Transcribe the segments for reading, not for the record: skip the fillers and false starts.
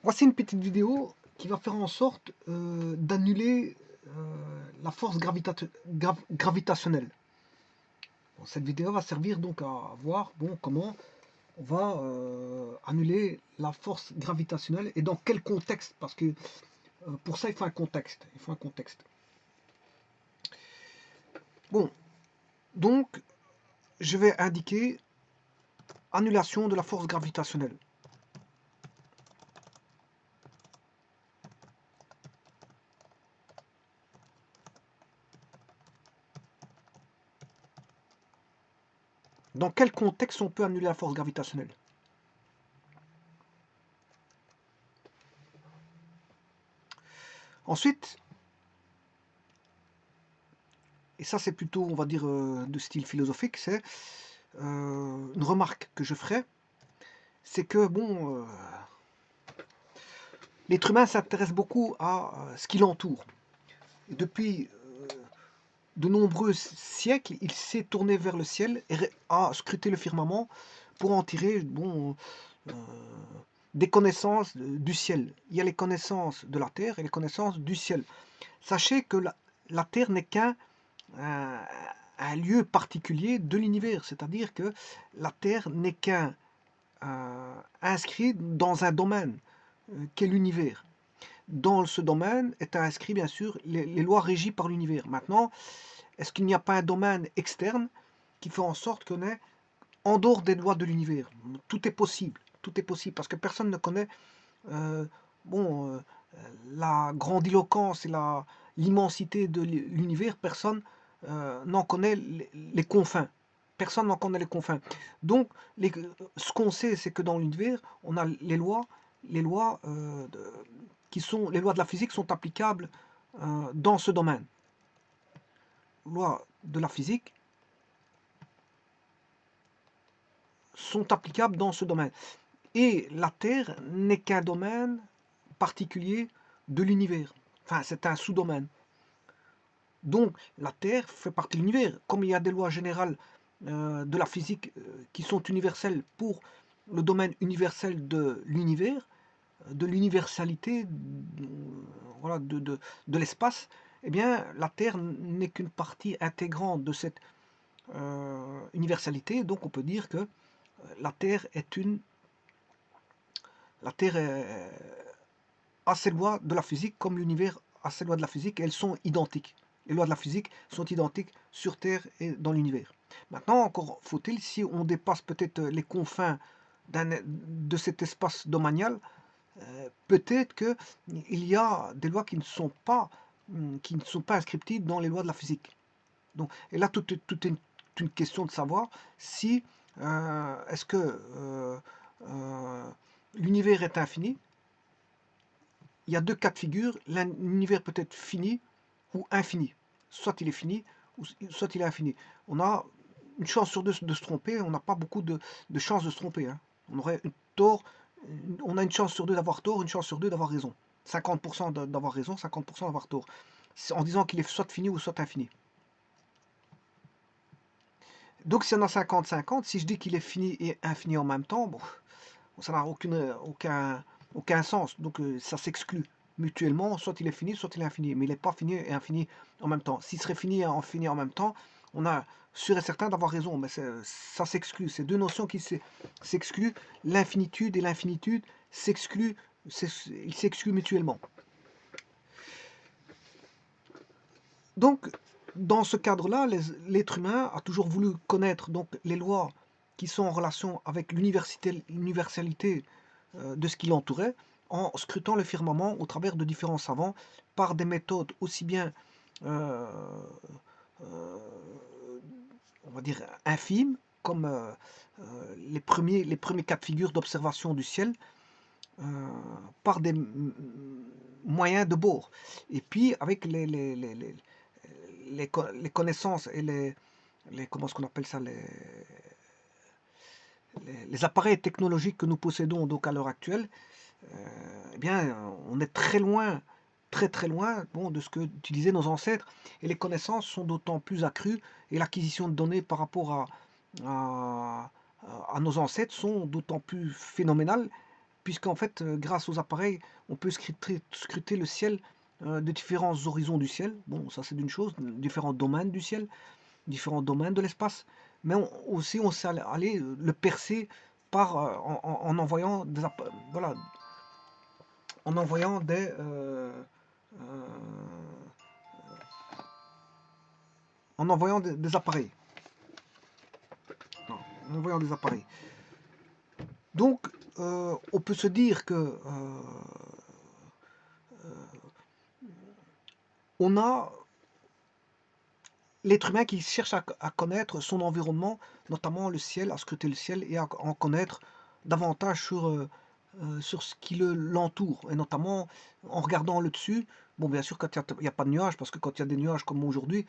Voici une petite vidéo qui va faire en sorte d'annuler la force gravitationnelle. Bon, cette vidéo va servir donc à voir comment on va annuler la force gravitationnelle et dans quel contexte, parce que pour ça il faut un contexte. Il faut un contexte. Bon, donc je vais indiquer annulation de la force gravitationnelle. Dans quel contexte on peut annuler la force gravitationnelle? Ensuite, et ça c'est plutôt, on va dire, de style philosophique, c'est une remarque que je ferai, c'est que, bon, l'être humain s'intéresse beaucoup à ce qui l'entoure. Depuis de nombreux siècles, il s'est tourné vers le ciel et a scruté le firmament pour en tirer, bon, euh, des connaissances du ciel. Il y a les connaissances de la terre et les connaissances du ciel. Sachez que la terre n'est qu'un un lieu particulier de l'univers, c'est-à-dire que la terre n'est qu'un inscrit dans un domaine qu'est l'univers. Dans ce domaine est inscrit bien sûr les lois régies par l'univers. Maintenant, est-ce qu'il n'y a pas un domaine externe qui fait en sorte qu'on est en dehors des lois de l'univers? Tout est possible. Tout est possible parce que personne ne connaît euh, bon, la grandiloquence et l'immensité de l'univers. Personne n'en connaît les confins. Personne n'en connaît les confins. Donc, ce qu'on sait, c'est que dans l'univers, on a les lois qui sont les lois de la physique sont applicables dans ce domaine. Lois de la physique sont applicables dans ce domaine. Et la Terre n'est qu'un domaine particulier de l'univers. Enfin, c'est un sous-domaine. Donc, la Terre fait partie de l'univers. Comme il y a des lois générales de la physique qui sont universelles pour le domaine universel de l'universalité voilà, de l'espace, eh bien, la Terre n'est qu'une partie intégrante de cette universalité. Donc, on peut dire que la Terre est la Terre a ses lois de la physique comme l'univers a ses lois de la physique. Et elles sont identiques. Les lois de la physique sont identiques sur Terre et dans l'univers. Maintenant, encore faut-il, si on dépasse peut-être les confins de cet espace domanial, peut-être qu'il y a des lois qui ne sont pas inscriptibles dans les lois de la physique. Donc, et là, tout est une question de savoir si est-ce que l'univers est infini. Il y a deux cas de figure. L'univers peut être fini ou infini. Soit il est fini, ou soit il est infini. On a une chance sur deux de se tromper. On n'a pas beaucoup de chances de se tromper. Hein. On aurait une tort. On a une chance sur deux d'avoir tort, une chance sur deux d'avoir raison. 50% d'avoir raison, 50% d'avoir tort. En disant qu'il est soit fini ou soit infini. Donc si on a 50-50, si je dis qu'il est fini et infini en même temps, bon, ça n'a aucun sens. Donc ça s'exclut mutuellement, soit il est fini, soit il est infini. Mais il n'est pas fini et infini en même temps. S'il serait fini et infini en même temps, on a sûr et certain d'avoir raison, mais ça s'exclut. C'est deux notions qui s'excluent. L'infinitude et l'infinitude s'excluent, ils s'excluent mutuellement. Donc, dans ce cadre-là, l'être humain a toujours voulu connaître donc, les lois qui sont en relation avec l'universalité de ce qui l'entourait, en scrutant le firmament au travers de différents savants par des méthodes aussi bien, euh, euh, on va dire, infimes, comme les premiers cas de figure d'observation du ciel, euh, par des moyens de bord. Et puis, avec les connaissances et comment est-ce qu'on appelle ça, les appareils technologiques que nous possédons donc à l'heure actuelle, eh bien, on est très loin, très loin bon, de ce que utilisaient nos ancêtres. Et les connaissances sont d'autant plus accrues et l'acquisition de données par rapport à nos ancêtres sont d'autant plus phénoménales puisqu'en fait, grâce aux appareils, on peut scruter le ciel de différents horizons du ciel. Bon, ça c'est d'une chose, différents domaines du ciel, différents domaines de l'espace, mais aussi on sait aller le percer par, en envoyant voilà, en envoyant euh, des appareils. Non, en envoyant des appareils. Donc, on peut se dire que on a l'être humain qui cherche à connaître son environnement, notamment le ciel, à scruter le ciel et à en connaître davantage sur ce qui l'entoure, et notamment en regardant le dessus. Bon, bien sûr, quand il n'y a pas de nuages, parce que quand il y a des nuages comme aujourd'hui,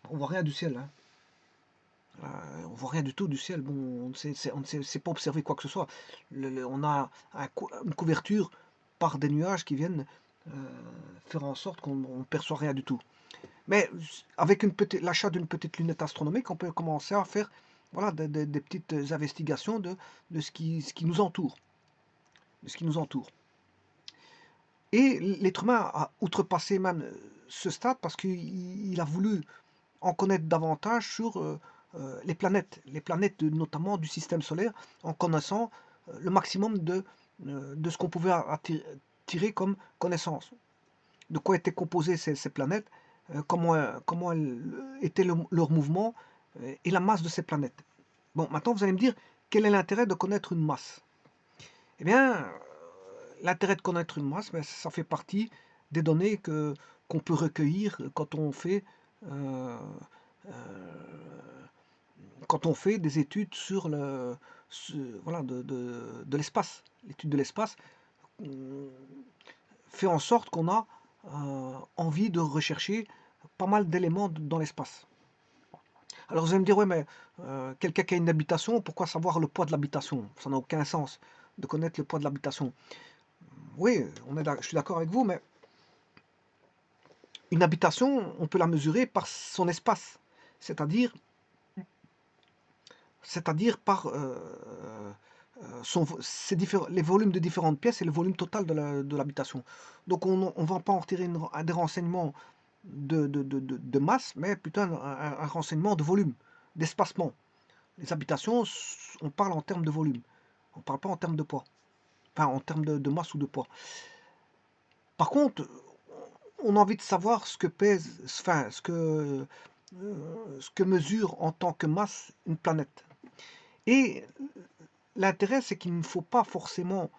on voit rien du ciel. Hein. On voit rien du tout du ciel. Bon, on ne sait pas observer quoi que ce soit. On a une couverture par des nuages qui viennent faire en sorte qu'on ne perçoit rien du tout. Mais avec l'achat d'une petite lunette astronomique, on peut commencer à faire voilà, des petites investigations de ce qui nous entoure. De ce qui nous entoure. Et l'être humain a outrepassé même ce stade parce qu'il a voulu en connaître davantage sur les planètes notamment du système solaire, en connaissant le maximum de ce qu'on pouvait tirer comme connaissance. De quoi étaient composées ces planètes, comment était leur mouvement et la masse de ces planètes. Bon, maintenant vous allez me dire, quel est l'intérêt de connaître une masse? Eh bien, l'intérêt de connaître une masse, ben, ça fait partie des données qu'on peut recueillir euh, quand on fait des études voilà, de l'espace. L'étude de l'espace fait en sorte qu'on a envie de rechercher pas mal d'éléments dans l'espace. Alors vous allez me dire, ouais, mais quelqu'un qui a une habitation, pourquoi savoir le poids de l'habitation? Ça n'a aucun sens de connaître le poids de l'habitation. Oui, je suis d'accord avec vous, mais une habitation, on peut la mesurer par son espace, c'est-à-dire par les volumes de différentes pièces et le volume total de l'habitation. Donc on ne va pas en retirer des renseignements de masse, mais plutôt un renseignement de volume, d'espacement. Les habitations, on parle en termes de volume, on ne parle pas en termes de poids, enfin en termes de masse ou de poids. Par contre, on a envie de savoir ce que pèse, enfin ce que mesure en tant que masse une planète. Et l'intérêt, c'est qu'il ne faut pas forcément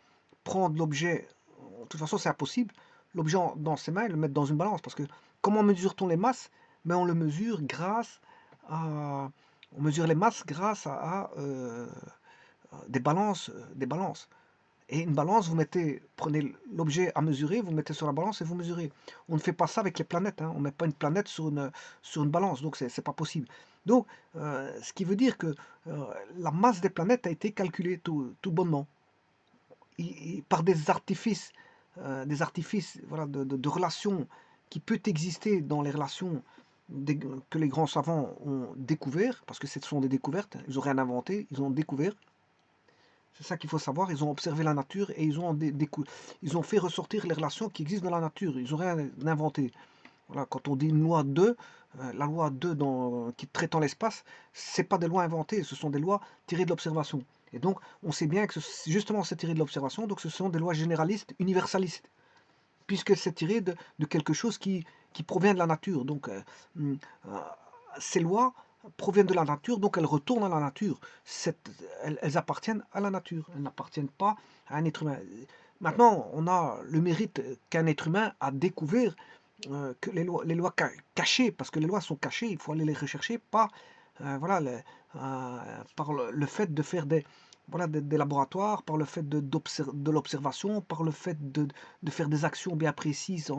prendre l'objet, de toute façon c'est impossible, l'objet dans ses mains et le mettre dans une balance. Parce que comment mesure-t-on les masses? Mais on le mesure grâce à... On mesure les masses grâce à des balances, des balances. Et une balance, prenez l'objet à mesurer, vous mettez sur la balance et vous mesurez. On ne fait pas ça avec les planètes. Hein. On ne met pas une planète sur une balance, donc c'est pas possible. Donc, ce qui veut dire que la masse des planètes a été calculée tout bonnement. Par des artifices voilà, de relations qui peut exister dans les relations que les grands savants ont découvert, parce que ce sont des découvertes, ils n'ont rien inventé, ils ont découvert. C'est ça qu'il faut savoir. Ils ont observé la nature et ils ont fait ressortir les relations qui existent dans la nature. Ils n'ont rien inventé. Voilà, quand on dit une loi 2, la loi 2 qui traitant l'espace, c'est pas des lois inventées, ce sont des lois tirées de l'observation. Et donc, on sait bien que justement c'est tiré de l'observation, donc ce sont des lois généralistes, universalistes, puisque c'est tiré de quelque chose qui provient de la nature. Donc, euh, ces lois proviennent de la nature, donc elles retournent à la nature. Elles appartiennent à la nature, elles n'appartiennent pas à un être humain. Maintenant, on a le mérite qu'un être humain a découvert que les lois cachées, parce que les lois sont cachées, il faut aller les rechercher, pas voilà, par le fait de faire voilà, des laboratoires, par le fait de l'observation, par le fait de faire des actions bien précises,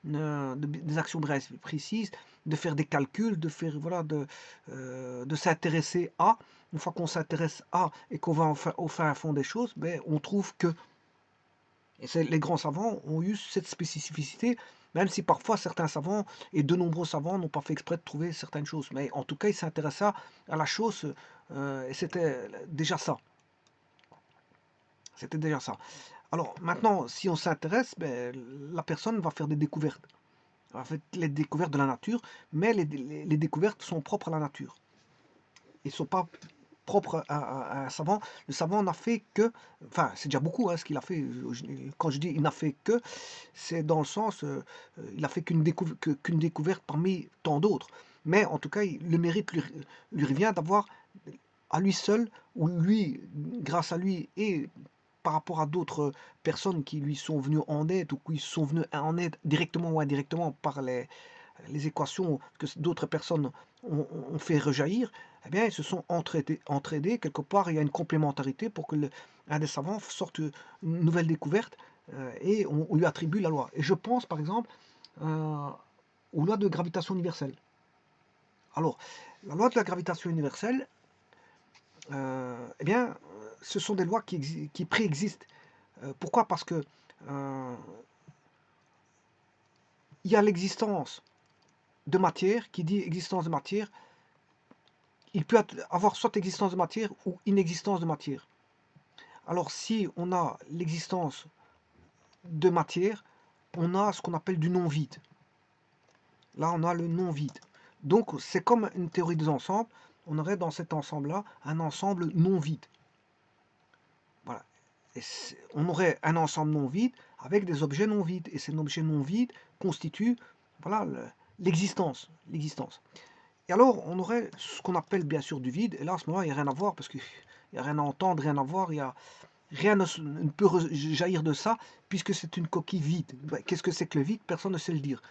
des actions bien précises, de faire des calculs, de faire voilà, de s'intéresser à. Une fois qu'on s'intéresse à et qu'on va au fin fond des choses, ben, on trouve que et les grands savants ont eu cette spécificité, même si parfois certains savants et de nombreux savants n'ont pas fait exprès de trouver certaines choses. Mais en tout cas, ils s'intéressaient à la chose et c'était déjà ça. C'était déjà ça. Alors maintenant, si on s'intéresse, ben, la personne va faire des découvertes. Elle va faire les découvertes de la nature, mais les découvertes sont propres à la nature. Ils ne sont pas propres à un savant. Le savant n'a fait que, enfin c'est déjà beaucoup hein, ce qu'il a fait. Quand je dis il n'a fait que, c'est dans le sens, il a fait qu'une découverte parmi tant d'autres. Mais en tout cas, le mérite lui revient d'avoir à lui seul, ou lui, grâce à lui et par rapport à d'autres personnes qui lui sont venues en aide ou qui sont venues en aide directement ou indirectement par les équations que d'autres personnes ont fait rejaillir, eh bien, ils se sont entraidés. Quelque part, il y a une complémentarité pour que un des savants sorte une nouvelle découverte et on lui attribue la loi. Et je pense, par exemple, aux lois de gravitation universelle. Alors, la loi de la gravitation universelle, eh bien, ce sont des lois qui préexistent. Pourquoi? Parce que il y a l'existence de matière. Qui dit existence de matière, il peut avoir soit existence de matière ou inexistence de matière. Alors si on a l'existence de matière, on a ce qu'on appelle du non-vide. Là, on a le non-vide. Donc c'est comme une théorie des ensembles. On aurait dans cet ensemble-là un ensemble non-vide. Voilà. Et on aurait un ensemble non-vide avec des objets non-vides. Et ces objets non-vides constituent voilà, l'existence. Et alors, on aurait ce qu'on appelle bien sûr du vide. Et là, à ce moment-là, il n'y a rien à voir parce qu'il n'y a rien à entendre, rien à voir. Rien ne peut jaillir de ça puisque c'est une coquille vide. Qu'est-ce que c'est que le vide? Personne ne sait le dire.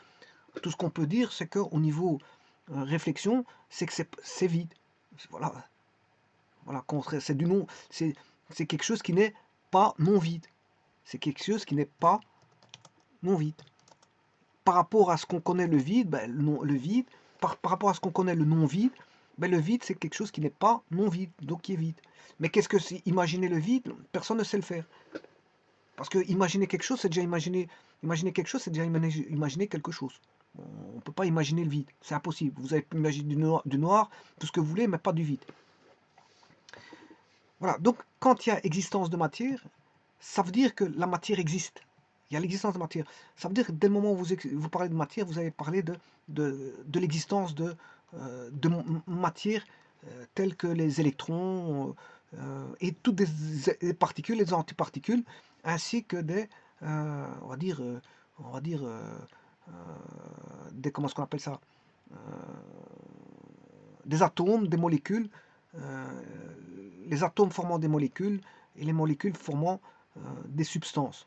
Tout ce qu'on peut dire, c'est qu'au niveau réflexion, c'est que c'est vide. Voilà, voilà, c'est du non, c'est quelque chose qui n'est pas non vide. C'est quelque chose qui n'est pas non vide. Par rapport à ce qu'on connaît le vide, ben, le vide, par rapport à ce qu'on connaît le non vide, ben, le vide c'est quelque chose qui n'est pas non vide, donc qui est vide. Mais qu'est-ce que c'est imaginer le vide? Personne ne sait le faire. Parce que imaginer quelque chose, c'est déjà imaginer quelque chose, c'est déjà imaginer quelque chose. On ne peut pas imaginer le vide, c'est impossible. Vous avez imaginer du noir, tout ce que vous voulez, mais pas du vide. Voilà, donc quand il y a existence de matière, ça veut dire que la matière existe. Il y a l'existence de matière. Ça veut dire que dès le moment où vous parlez de matière, vous avez parlé de l'existence de matière telles que les électrons et toutes les particules, les antiparticules, ainsi que des, on va dire, euh, comment est-ce qu'on appelle ça, euh, des atomes, des molécules, euh, les atomes formant des molécules et les molécules formant des substances.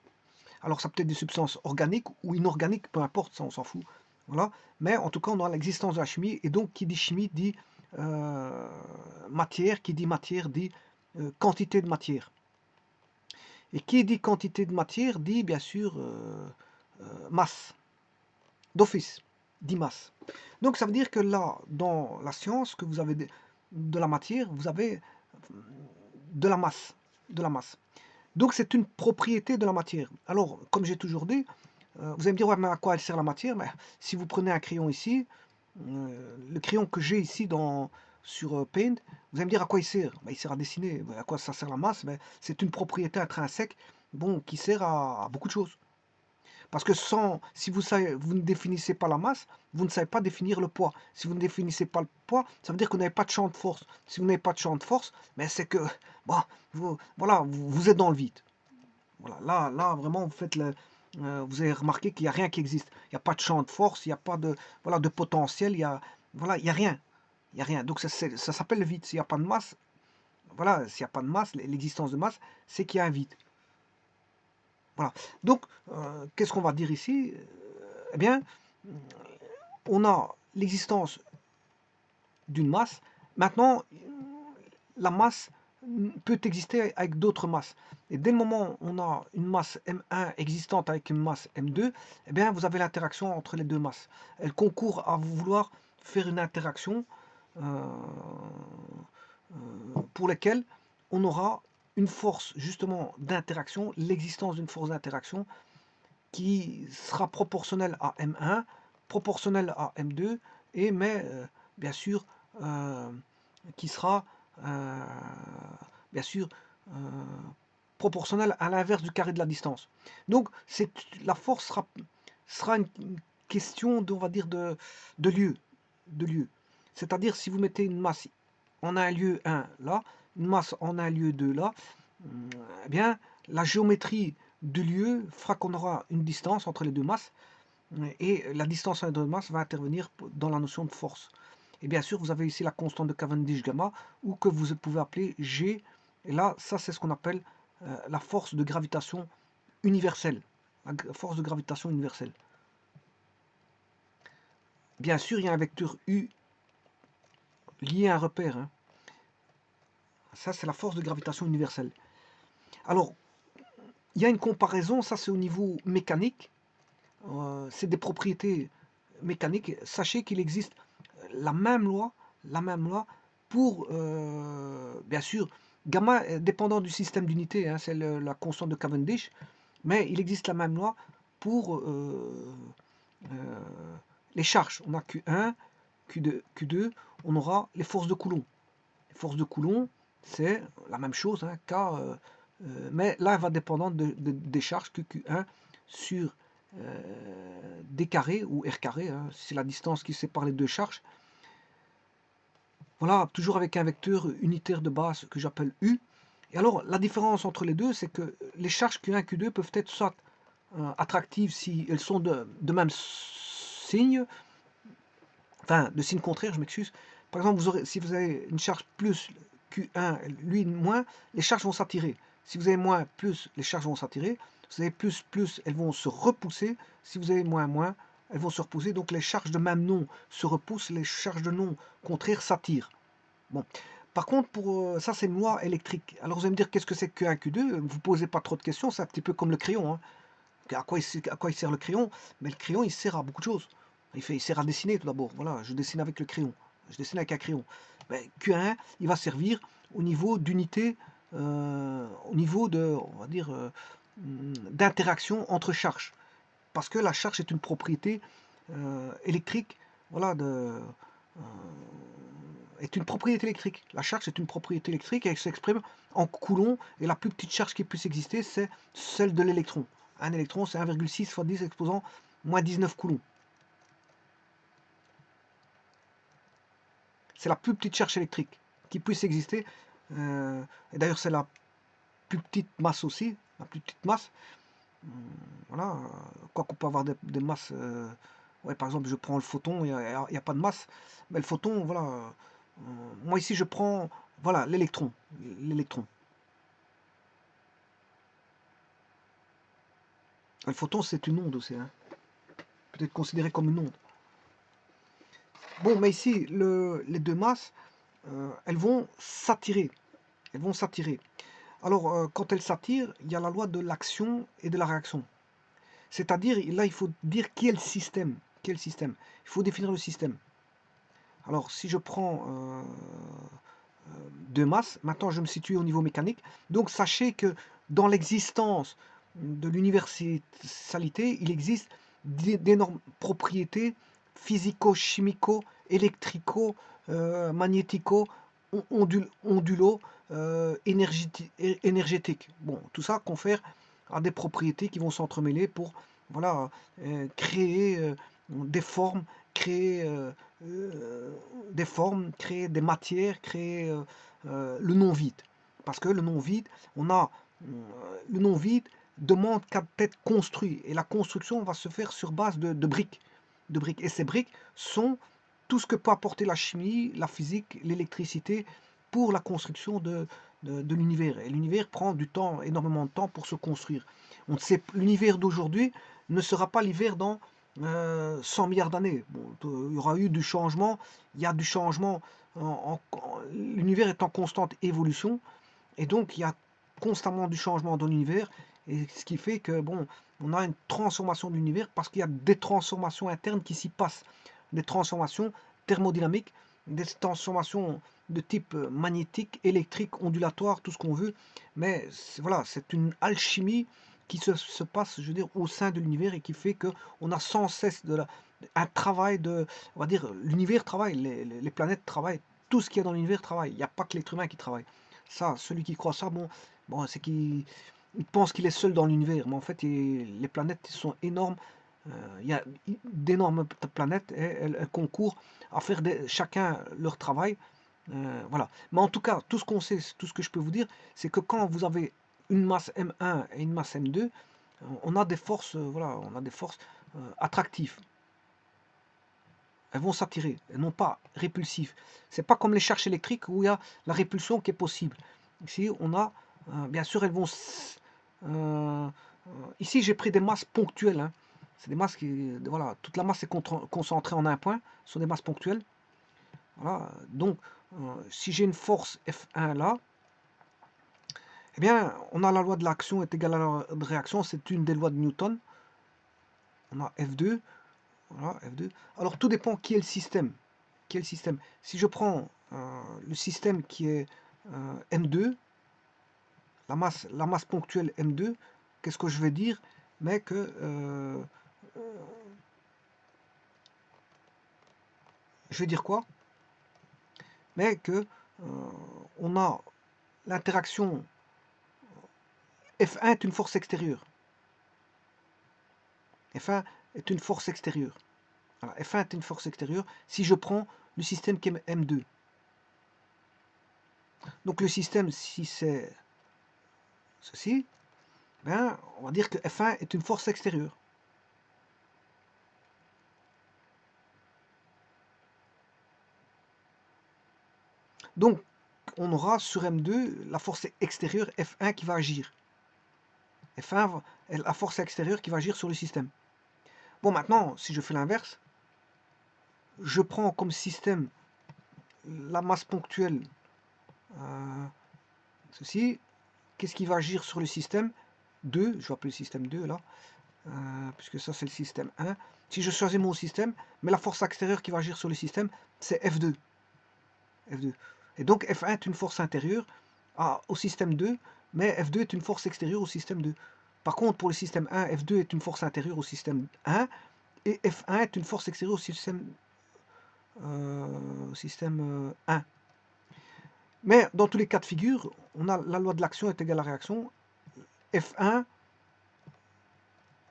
Alors ça peut être des substances organiques ou inorganiques, peu importe, ça on s'en fout. Voilà. Mais en tout cas, on a l'existence de la chimie, et donc qui dit chimie dit matière, qui dit matière dit quantité de matière. Et qui dit quantité de matière dit bien sûr masse, d'office, dit masse. Donc ça veut dire que là, dans la science, que vous avez de la matière, vous avez de la masse. De la masse. Donc c'est une propriété de la matière. Alors, comme j'ai toujours dit, vous allez me dire, ouais, mais à quoi elle sert la matière? Mais si vous prenez un crayon ici, le crayon que j'ai ici sur Paint, vous allez me dire à quoi il sert? Ben, il sert à dessiner. Ben, à quoi ça sert la masse? Ben, c'est une propriété intrinsèque bon, qui sert à beaucoup de choses. Parce que si vous ne définissez pas la masse, vous ne savez pas définir le poids. Si vous ne définissez pas le poids, ça veut dire que vous n'avez pas de champ de force. Si vous n'avez pas de champ de force, mais c'est que bon, vous êtes dans le vide. Voilà, là vraiment, vous avez remarqué qu'il n'y a rien qui existe. Il n'y a pas de champ de force, il n'y a pas de potentiel, il y a rien. Il y a rien. Donc ça s'appelle le vide. S'il n'y a pas de masse, voilà, s'il n'y a pas de masse, l'existence de masse, c'est qu'il y a un vide. Voilà. Donc, qu'est-ce qu'on va dire ici? Eh bien, on a l'existence d'une masse. Maintenant, la masse peut exister avec d'autres masses. Et dès le moment où on a une masse M1 existante avec une masse M2, eh bien, vous avez l'interaction entre les deux masses. Elle concourt à vouloir faire une interaction euh, pour laquelle on aura une force justement d'interaction, l'existence d'une force d'interaction qui sera proportionnelle à M1, proportionnelle à M2, mais bien sûr qui sera bien sûr euh, proportionnelle à l'inverse du carré de la distance. Donc la force sera une question, on va dire, de lieu. C'est-à-dire, si vous mettez une masse en un lieu 1 là, une masse en un lieu 2 là, eh bien, la géométrie du lieu fera qu'on aura une distance entre les deux masses, et la distance entre les deux masses va intervenir dans la notion de force. Et bien sûr, vous avez ici la constante de Cavendish gamma, ou que vous pouvez appeler G, et là, ça c'est ce qu'on appelle la force de gravitation universelle. La force de gravitation universelle. Bien sûr, il y a un vecteur U lié à un repère. Hein. Ça, c'est la force de gravitation universelle. Alors, il y a une comparaison, ça c'est au niveau mécanique. C'est des propriétés mécaniques. Sachez qu'il existe la même loi pour, bien sûr, gamma est dépendant du système d'unité, hein, c'est la constante de Cavendish, mais il existe la même loi pour les charges. On a Q1, Q2, on aura les forces de Coulomb. Les forces de Coulomb, c'est la même chose, hein, K, mais là, elle va dépendre des charges QQ1 sur D carré ou R carré, hein, c'est la distance qui sépare les deux charges. Voilà, toujours avec un vecteur unitaire de base que j'appelle U. Et alors, la différence entre les deux, c'est que les charges Q1 et Q2 peuvent être soit attractives si elles sont de même signe, enfin, de signe contraire, je m'excuse. Par exemple, si vous avez une charge plus Q1, lui moins, les charges vont s'attirer. Si vous avez moins, plus, les charges vont s'attirer. Si vous avez plus, elles vont se repousser. Si vous avez moins, elles vont se repousser. Donc les charges de même nom se repoussent, les charges de nom contraire s'attirent. Bon. Par contre, pour ça, c'est une loi électrique. Alors vous allez me dire, qu'est-ce que c'est que Q1, Q2? Vous ne posez pas trop de questions, c'est un petit peu comme le crayon. Hein. À quoi il sert le crayon? Mais le crayon, il sert à beaucoup de choses. Il sert à dessiner tout d'abord. Voilà, je dessine avec le crayon. Je dessine avec un crayon. Mais Q1, il va servir au niveau d'unité, au niveau de, on va dire, d'interaction entre charges. Parce que la charge est une propriété électrique, voilà, est une propriété électrique. La charge est une propriété électrique et elle s'exprime en coulomb. Et la plus petite charge qui puisse exister, c'est celle de l'électron. Un électron, c'est 1,6 fois 10 exposant moins 19 coulombs. C'est la plus petite charge électrique qui puisse exister. Et d'ailleurs, c'est la plus petite masse aussi, la plus petite masse. Voilà, quoi qu'on peut avoir des masses. Ouais, par exemple, je prends le photon, il n'y a pas de masse. Mais le photon, voilà. Moi ici, je prends, voilà, l'électron. L'électron. Le photon, c'est une onde aussi. Hein. Peut-être considéré comme une onde. Bon, mais ici, les deux masses, elles vont s'attirer. Elles vont s'attirer. Alors, quand elles s'attirent, il y a la loi de l'action et de la réaction. C'est-à-dire, là, il faut dire qui est le système. Quel système? Il faut définir le système. Alors, si je prends deux masses, maintenant je me situe au niveau mécanique. Donc, sachez que dans l'existence de l'universalité, il existe d'énormes propriétés physico-chimico, électrico, magnético, ondulo, énergétiques. Bon, tout ça confère à des propriétés qui vont s'entremêler pour voilà, créer des formes, créer créer des matières, créer le non-vide. Parce que le non-vide, le non-vide demande qu'à être construit. Et la construction va se faire sur base de briques. Et ces briques sont tout ce que peut apporter la chimie, la physique, l'électricité pour la construction de l'univers. Et l'univers prend du temps, énormément de temps pour se construire. On sait, l'univers d'aujourd'hui ne sera pas l'hiver dans 100 milliards d'années. Bon, il y aura eu du changement, il y a du changement, l'univers est en constante évolution, et donc il y a constamment du changement dans l'univers, et ce qui fait que bon, on a une transformation de l'univers parce qu'il y a des transformations internes qui s'y passent, des transformations thermodynamiques, des transformations de type magnétique, électrique, ondulatoire, tout ce qu'on veut, mais voilà, c'est une alchimie qui se passe, je veux dire, au sein de l'univers et qui fait que on a sans cesse un travail de, on va dire, l'univers travaille, les planètes travaillent, tout ce qu'il y a dans l'univers travaille. Il n'y a pas que l'être humain qui travaille. Ça, celui qui croit ça, bon, Bon, c'est qu'il pense qu'il est seul dans l'univers, mais en fait, les planètes sont énormes. Il y a d'énormes planètes et elles concourent à faire chacun leur travail. Voilà. Mais en tout cas, tout ce qu'on sait, tout ce que je peux vous dire, c'est que quand vous avez une masse M1 et une masse M2, on a des forces, voilà, on a des forces attractives. Elles vont s'attirer, elles non pas répulsives. C'est pas comme les charges électriques où il y a la répulsion qui est possible. Ici, on a, bien sûr, elles vont. Euh, ici, j'ai pris des masses ponctuelles. Hein. C'est des masses qui, voilà, toute la masse est concentrée en un point. Ce sont des masses ponctuelles. Voilà. Donc, si j'ai une force F1 là, eh bien, on a la loi de l'action est égale à la loi de réaction. C'est une des lois de Newton. On a F2. Voilà, F2. Alors, tout dépend qui est le système. Qui est le système. Si je prends le système qui est M2, la masse ponctuelle M2, qu'est-ce que je vais dire? Mais que je vais dire quoi? Mais que on a l'interaction F1 est une force extérieure. F1 est une force extérieure. Voilà, F1 est une force extérieure si je prends le système qui est M2. Donc le système, si c'est ceci, ben, on va dire que F1 est une force extérieure. Donc, on aura sur M2 la force extérieure F1 qui va agir. F1 est la force extérieure qui va agir sur le système. Bon, maintenant, si je fais l'inverse, je prends comme système la masse ponctuelle, ceci. Qu'est-ce qui va agir sur le système 2, je vais appeler le système 2 là, puisque ça c'est le système 1. Si je choisis mon système, mais la force extérieure qui va agir sur le système, c'est F2. F2. Et donc F1 est une force intérieure au système 2, mais F2 est une force extérieure au système 2. Par contre, pour le système 1, F2 est une force intérieure au système 1, et F1 est une force extérieure au système 1. Mais dans tous les cas de figure, on a la loi de l'action est égale à la réaction. F1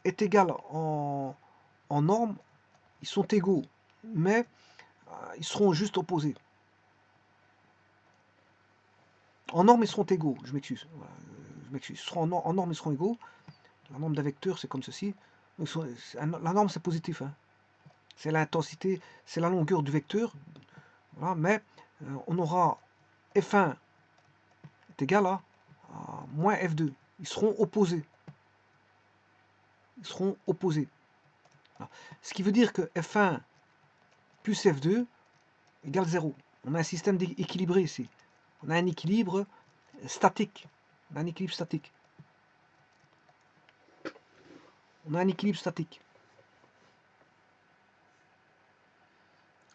est égal en norme, ils sont égaux, mais ils seront juste opposés. En norme, ils seront égaux, je m'excuse. Ils seront en norme, ils seront égaux. La norme d'un vecteur, c'est comme ceci. La norme, c'est positif. Hein. C'est l'intensité, c'est la longueur du vecteur. Voilà, mais on aura F1 est égal à moins F2. Ils seront opposés. Ils seront opposés. Voilà. Ce qui veut dire que F1 plus F2 égale 0. On a un système équilibré ici. On a un équilibre statique. On a un équilibre statique. On a un équilibre statique.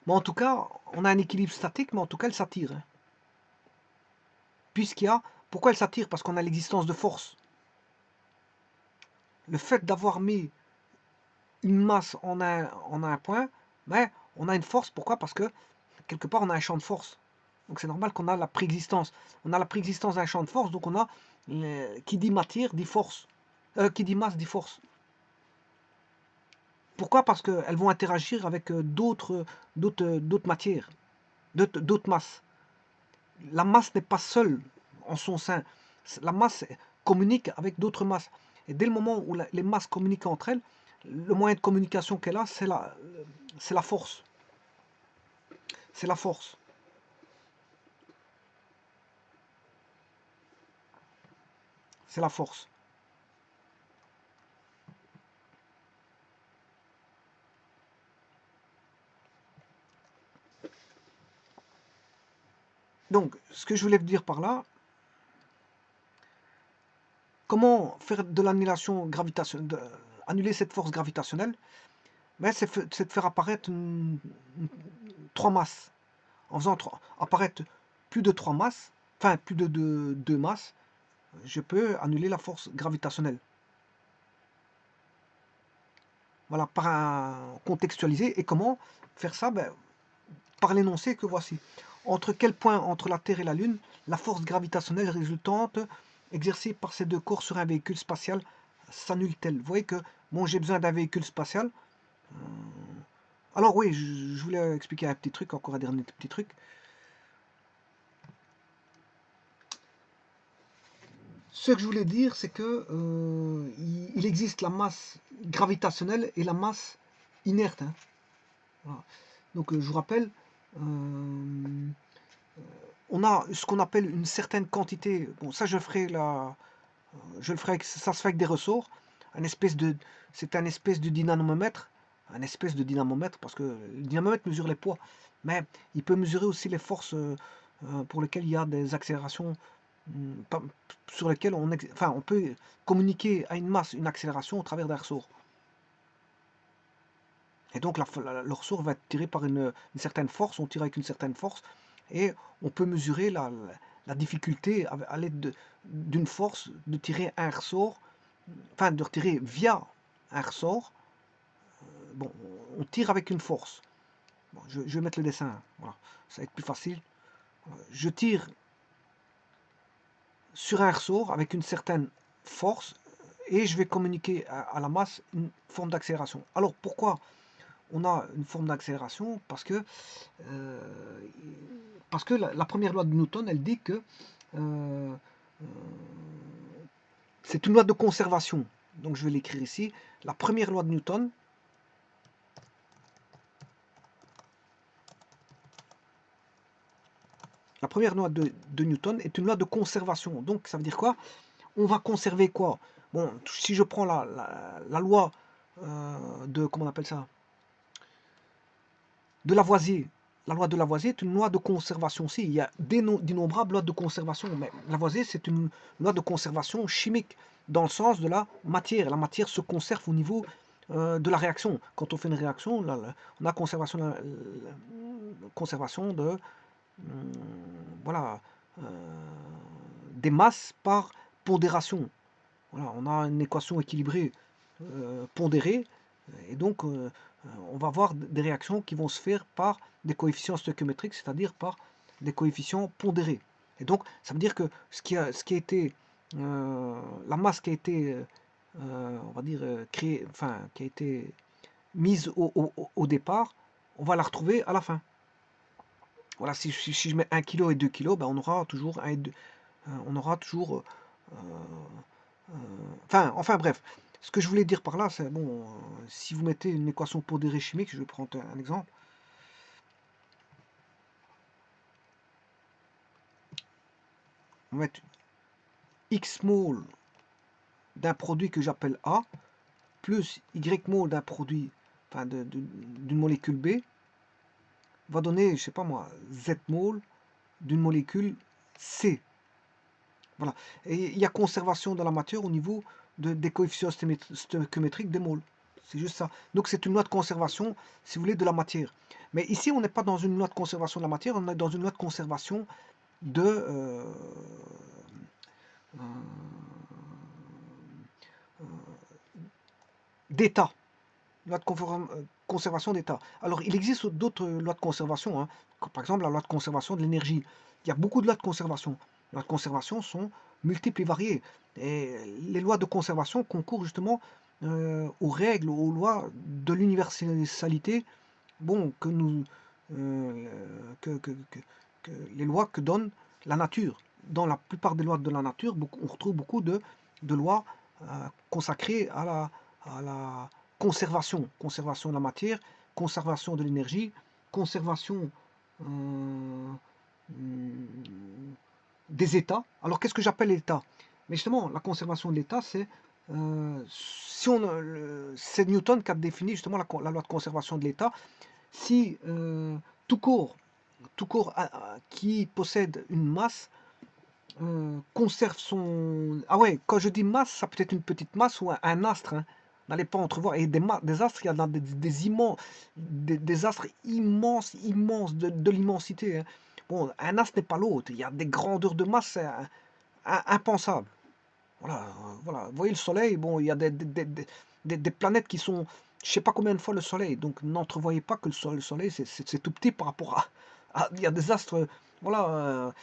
Mais en tout cas, on a un équilibre statique, mais en tout cas, elle s'attire. Hein. Puisqu'il y a... Pourquoi elle s'attire? Parce qu'on a l'existence de force. Le fait d'avoir mis une masse en un point, mais on a une force. Pourquoi? Parce que, quelque part, on a un champ de force. Donc c'est normal qu'on a la préexistence. On a la préexistence d'un champ de force, donc on a... qui dit matière, dit force. Qui dit masse, dit force. Pourquoi? Parce qu'elles vont interagir avec d'autres matières, d'autres masses. La masse n'est pas seule en son sein. La masse communique avec d'autres masses. Et dès le moment où les masses communiquent entre elles, le moyen de communication qu'elle a, c'est la force. C'est la force. C'est la force. Donc, ce que je voulais vous dire par là, comment faire de l'annulation gravitationnelle, annuler cette force gravitationnelle, ben, c'est de faire apparaître 3 masses. En faisant apparaître plus de 3 masses, enfin plus de 2 masses, je peux annuler la force gravitationnelle. Voilà, par un contextualisé. Et comment faire ça? Ben, par l'énoncé que voici. Entre quel point entre la Terre et la Lune la force gravitationnelle résultante exercée par ces deux corps sur un véhicule spatial s'annule-t-elle? Vous voyez que, bon, j'ai besoin d'un véhicule spatial. Alors oui, je voulais expliquer un petit truc, encore un dernier petit truc. Ce que je voulais dire, c'est que il existe la masse gravitationnelle et la masse inerte, hein. Voilà. Donc je vous rappelle, on a ce qu'on appelle une certaine quantité. Bon, ça je le ferai ça se fait avec des ressorts. C'est un espèce de dynamomètre, parce que le dynamomètre mesure les poids, mais il peut mesurer aussi les forces pour lesquelles il y a des accélérations, sur lesquelles on peut communiquer à une masse une accélération au travers d'un ressort. Et donc le ressort va être tiré par une certaine force, on tire avec une certaine force, et on peut mesurer la difficulté à l'aide d'une force de tirer un ressort, enfin de retirer via un ressort. Bon, on tire avec une force. Bon, je vais mettre le dessin, voilà, ça va être plus facile. Je tire sur un ressort avec une certaine force et je vais communiquer à la masse une forme d'accélération. Alors pourquoi on a une forme d'accélération? Parce que la première loi de Newton, elle dit que euh, c'est une loi de conservation. Donc je vais l'écrire ici. La première loi de Newton, Newton est une loi de conservation. Donc ça veut dire quoi? On va conserver quoi? Bon, si je prends la loi de, comment on appelle ça? De Lavoisier. La loi de Lavoisier est une loi de conservation aussi. Il y a d'innombrables lois de conservation, mais Lavoisier, c'est une loi de conservation chimique, dans le sens de la matière. La matière se conserve au niveau de la réaction. Quand on fait une réaction, on a conservation de voilà, des masses par pondération. Voilà, on a une équation équilibrée pondérée, et donc on va avoir des réactions qui vont se faire par des coefficients stoichiométriques, c'est-à-dire par des coefficients pondérés. Et donc ça veut dire que ce qui a été la masse qui a été on va dire créée, enfin qui a été mise au départ, on va la retrouver à la fin. Voilà, si je mets 1 kg et 2 kg, ben on aura toujours on aura toujours enfin bref, ce que je voulais dire par là, c'est bon, si vous mettez une équation pondérée chimique, je vais prendre un exemple. On va mettre X mol d'un produit que j'appelle A, plus Y mol d'un produit, enfin d'une molécule B, va donner, je sais pas moi, Z mol d'une molécule C. Voilà. Et il y a conservation de la matière au niveau des coefficients stoichiométriques des moles. C'est juste ça. Donc c'est une loi de conservation, si vous voulez, de la matière. Mais ici, on n'est pas dans une loi de conservation de la matière, on est dans une loi de conservation de euh, d'état. Loi de conservation d'état. Alors, il existe d'autres lois de conservation, hein, comme par exemple la loi de conservation de l'énergie. Il y a beaucoup de lois de conservation. Les lois de conservation sont multiples et variées. Et les lois de conservation concourent justement aux règles, aux lois de l'universalité, bon, euh, que les lois que donne la nature. Dans la plupart des lois de la nature, on retrouve beaucoup de lois consacrées à la conservation de la matière, conservation de l'énergie, conservation euh, des États. Alors qu'est-ce que j'appelle l'État? Mais justement, la conservation de l'État, c'est c'est Newton qui a défini justement la loi de conservation de l'État. Si tout corps, qui possède une masse conserve son... Ah ouais, quand je dis masse, ça peut être une petite masse ou un astre, hein. N'allez pas entrevoir. Et des astres, il y a des astres immenses, immenses, de l'immensité, hein. Bon, un astre n'est pas l'autre. Il y a des grandeurs de masse impensables. Voilà, voilà. Vous voyez le Soleil, bon, il y a des planètes qui sont, je sais pas combien de fois le Soleil. Donc n'entrevoyez pas que le Soleil, c'est tout petit par rapport à... Il y a des astres, voilà.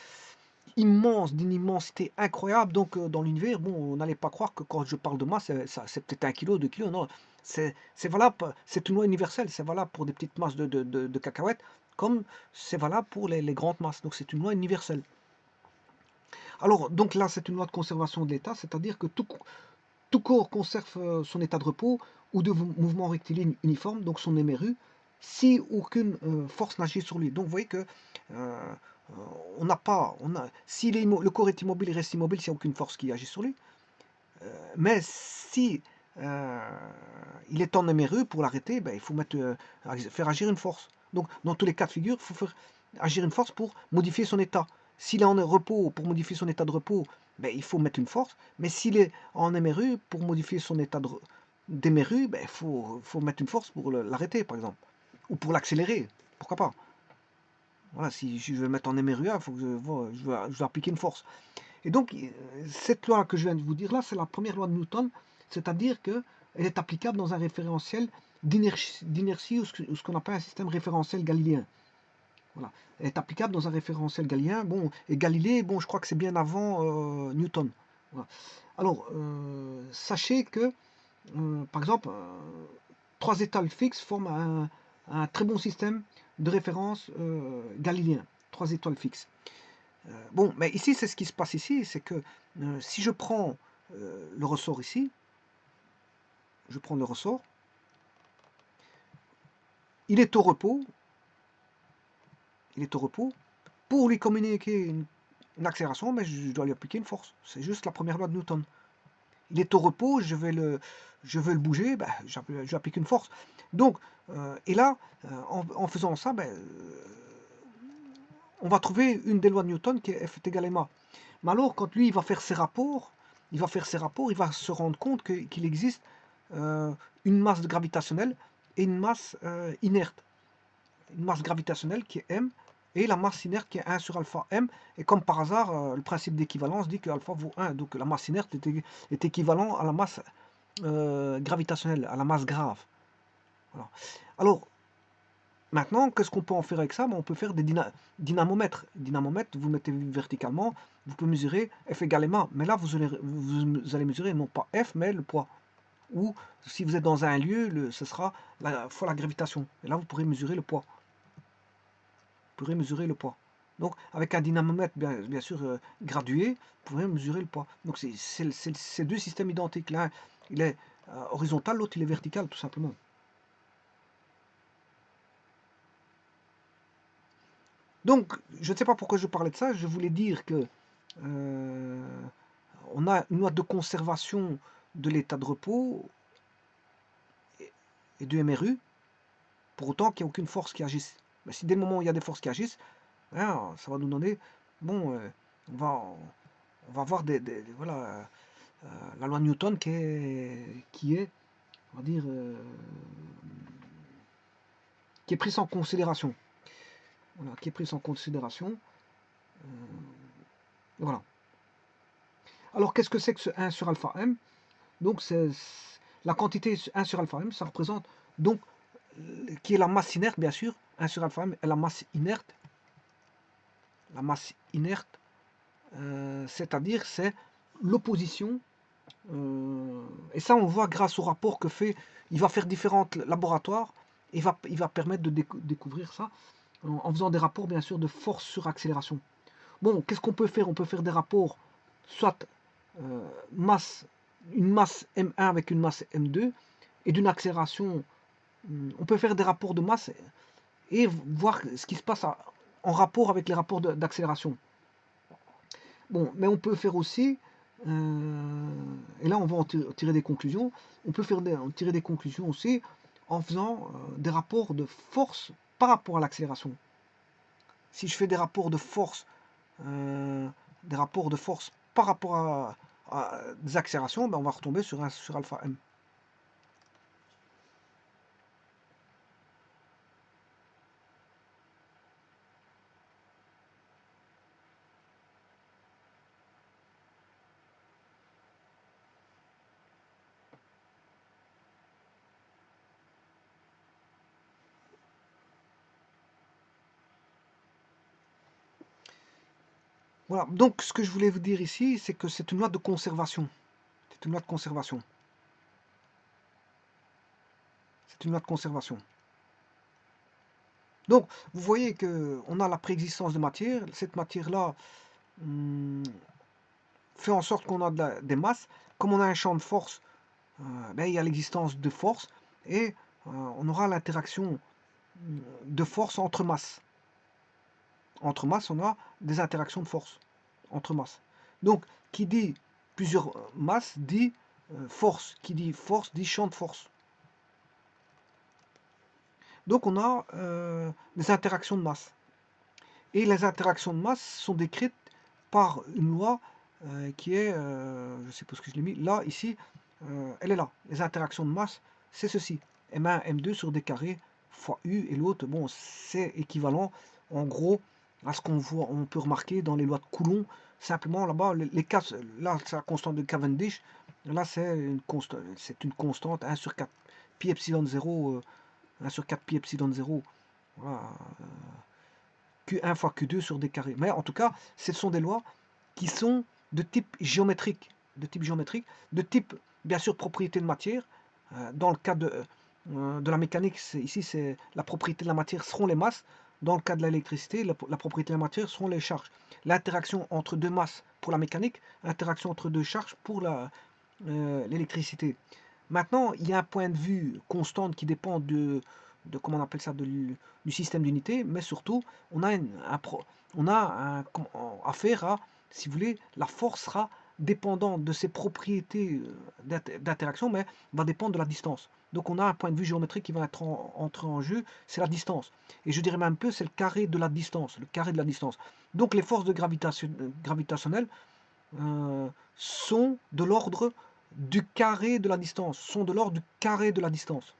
immense, d'une immensité incroyable. Donc dans l'univers, bon, on n'allait pas croire que quand je parle de masse, c'est peut-être 1 kilo, 2 kilos. Non, c'est valable, c'est une loi universelle, c'est valable pour des petites masses de cacahuètes, comme c'est valable pour les grandes masses. Donc c'est une loi universelle. Alors, donc là, c'est une loi de conservation de l'état, c'est-à-dire que tout corps conserve son état de repos ou de mouvement rectiligne uniforme, donc son MRU, si aucune force n'agit sur lui. Donc vous voyez que euh, on n'a pas, si le corps est immobile, il reste immobile s'il n'y a aucune force qui agit sur lui. Mais si il est en MRU, pour l'arrêter, ben, il faut faire agir une force. Donc dans tous les cas de figure, il faut faire agir une force pour modifier son état. S'il est en repos, pour modifier son état de repos, ben, il faut mettre une force. Mais s'il est en MRU, pour modifier son état d'MRU, ben, il faut mettre une force pour l'arrêter, par exemple. Ou pour l'accélérer. Pourquoi pas? Voilà, si je veux mettre en MRUA, il faut que je vais appliquer une force. Et donc, cette loi que je viens de vous dire là, c'est la première loi de Newton, c'est-à-dire qu'elle est applicable dans un référentiel d'inertie ou ce qu'on appelle un système référentiel galiléen. Voilà. Elle est applicable dans un référentiel galiléen. Bon, et Galilée, bon, je crois que c'est bien avant Newton. Voilà. Alors, sachez que, par exemple, trois étoiles fixes forment un très bon système de référence galiléen. Trois étoiles fixes. Bon, mais ici, c'est ce qui se passe ici, c'est que si je prends le ressort ici, je prends le ressort, il est au repos, il est au repos. Pour lui communiquer une accélération, mais je dois lui appliquer une force. C'est juste la première loi de Newton. Il est au repos, je veux le bouger, ben, j'applique une force. Donc, et là, en faisant ça, ben, on va trouver une des lois de Newton qui est F est égal à ma. Mais alors, quand lui, il va faire ses rapports, il va se rendre compte qu'il existe une masse gravitationnelle et une masse inerte. Une masse gravitationnelle qui est m, et la masse inerte qui est 1 sur alpha m. Et comme par hasard, le principe d'équivalence dit que alpha vaut 1. Donc la masse inerte est équivalent à la masse gravitationnelle, à la masse grave. Voilà. Alors, maintenant, qu'est-ce qu'on peut en faire avec ça? On peut faire des dynamomètres. Dynamomètres, vous mettez verticalement, vous pouvez mesurer F égale ma. Mais là, vous allez mesurer non pas F, mais le poids. Ou si vous êtes dans un lieu, ce sera fois la gravitation. Et là, vous pourrez mesurer le poids. Vous pourrez mesurer le poids. Donc, avec un dynamomètre, bien sûr, gradué, vous pourrez mesurer le poids. Donc, c'est deux systèmes identiques. L'un, il est horizontal, l'autre, il est vertical, tout simplement. Donc, je ne sais pas pourquoi je parlais de ça. Je voulais dire que on a une loi de conservation de l'état de repos et du MRU, pour autant qu'il n'y a aucune force qui agisse. Mais si dès le moment où il y a des forces qui agissent, hein, ça va nous donner, bon, on va avoir voilà, la loi de Newton qui est on va dire, qui est prise en considération. Voilà, qui est prise en considération. Voilà. Alors, qu'est-ce que c'est que ce 1 sur alpha m? Donc, c'est la quantité 1 sur alpha m, ça représente donc qui est la masse inerte, bien sûr. 1 sur alpha m est la masse inerte. La masse inerte, c'est-à-dire c'est l'opposition. Et ça, on voit grâce au rapport que fait. Il va faire différents laboratoires. Et il va permettre de découvrir ça en faisant des rapports, bien sûr, de force sur accélération. Bon, qu'est-ce qu'on peut faire? On peut faire des rapports, soit masse, une masse M1 avec une masse M2 et d'une accélération. On peut faire des rapports de masse et voir ce qui se passe en rapport avec les rapports d'accélération. Bon, mais on peut faire aussi, et là on va en tirer des conclusions, on peut tirer des conclusions aussi en faisant des rapports de force par rapport à l'accélération. Si je fais des rapports de force par rapport à des accélérations, ben on va retomber sur alpha m. Voilà, donc ce que je voulais vous dire ici, c'est que c'est une loi de conservation. C'est une loi de conservation. C'est une loi de conservation. Donc, vous voyez qu'on a la préexistence de matière. Cette matière-là fait en sorte qu'on a des masses. Comme on a un champ de force, ben, il y a l'existence de force et on aura l'interaction de force entre masses. Entre masses, on a des interactions de force entre masses. Donc, qui dit plusieurs masses dit force. Qui dit force dit champ de force. Donc, on a des interactions de masse. Et les interactions de masse sont décrites par une loi qui est, je ne sais pas ce que je l'ai mis, là, ici, elle est là. Les interactions de masse, c'est ceci. M1, M2 sur D carré fois U, et l'autre, bon, c'est équivalent, en gros, à ce qu'on voit, on peut remarquer dans les lois de Coulomb. Simplement, là-bas, les cas, là, c'est la constante de Cavendish. Là, c'est une constante 1 sur 4 pi epsilon 0, 1 sur 4 pi epsilon 0. Voilà, Q1 fois Q2 sur D carré. Mais en tout cas, ce sont des lois qui sont de type géométrique, de type, bien sûr, propriété de matière. Dans le cas de la mécanique, ici, c'est la propriété de la matière seront les masses. Dans le cas de l'électricité, la propriété de la matière seront les charges. L'interaction entre deux masses pour la mécanique, l'interaction entre deux charges pour l'électricité. Maintenant, il y a un point de vue constant qui dépend de comment on appelle ça, du système d'unité, mais surtout, on a, affaire à, si vous voulez, la force sera dépendante de ses propriétés d'interaction, mais va dépendre de la distance. Donc on a un point de vue géométrique qui va entrer en jeu, c'est la distance. Et je dirais même peu, c'est le carré de la distance, le carré de la distance. Donc les forces gravitationnelles sont de l'ordre du carré de la distance, sont de l'ordre du carré de la distance,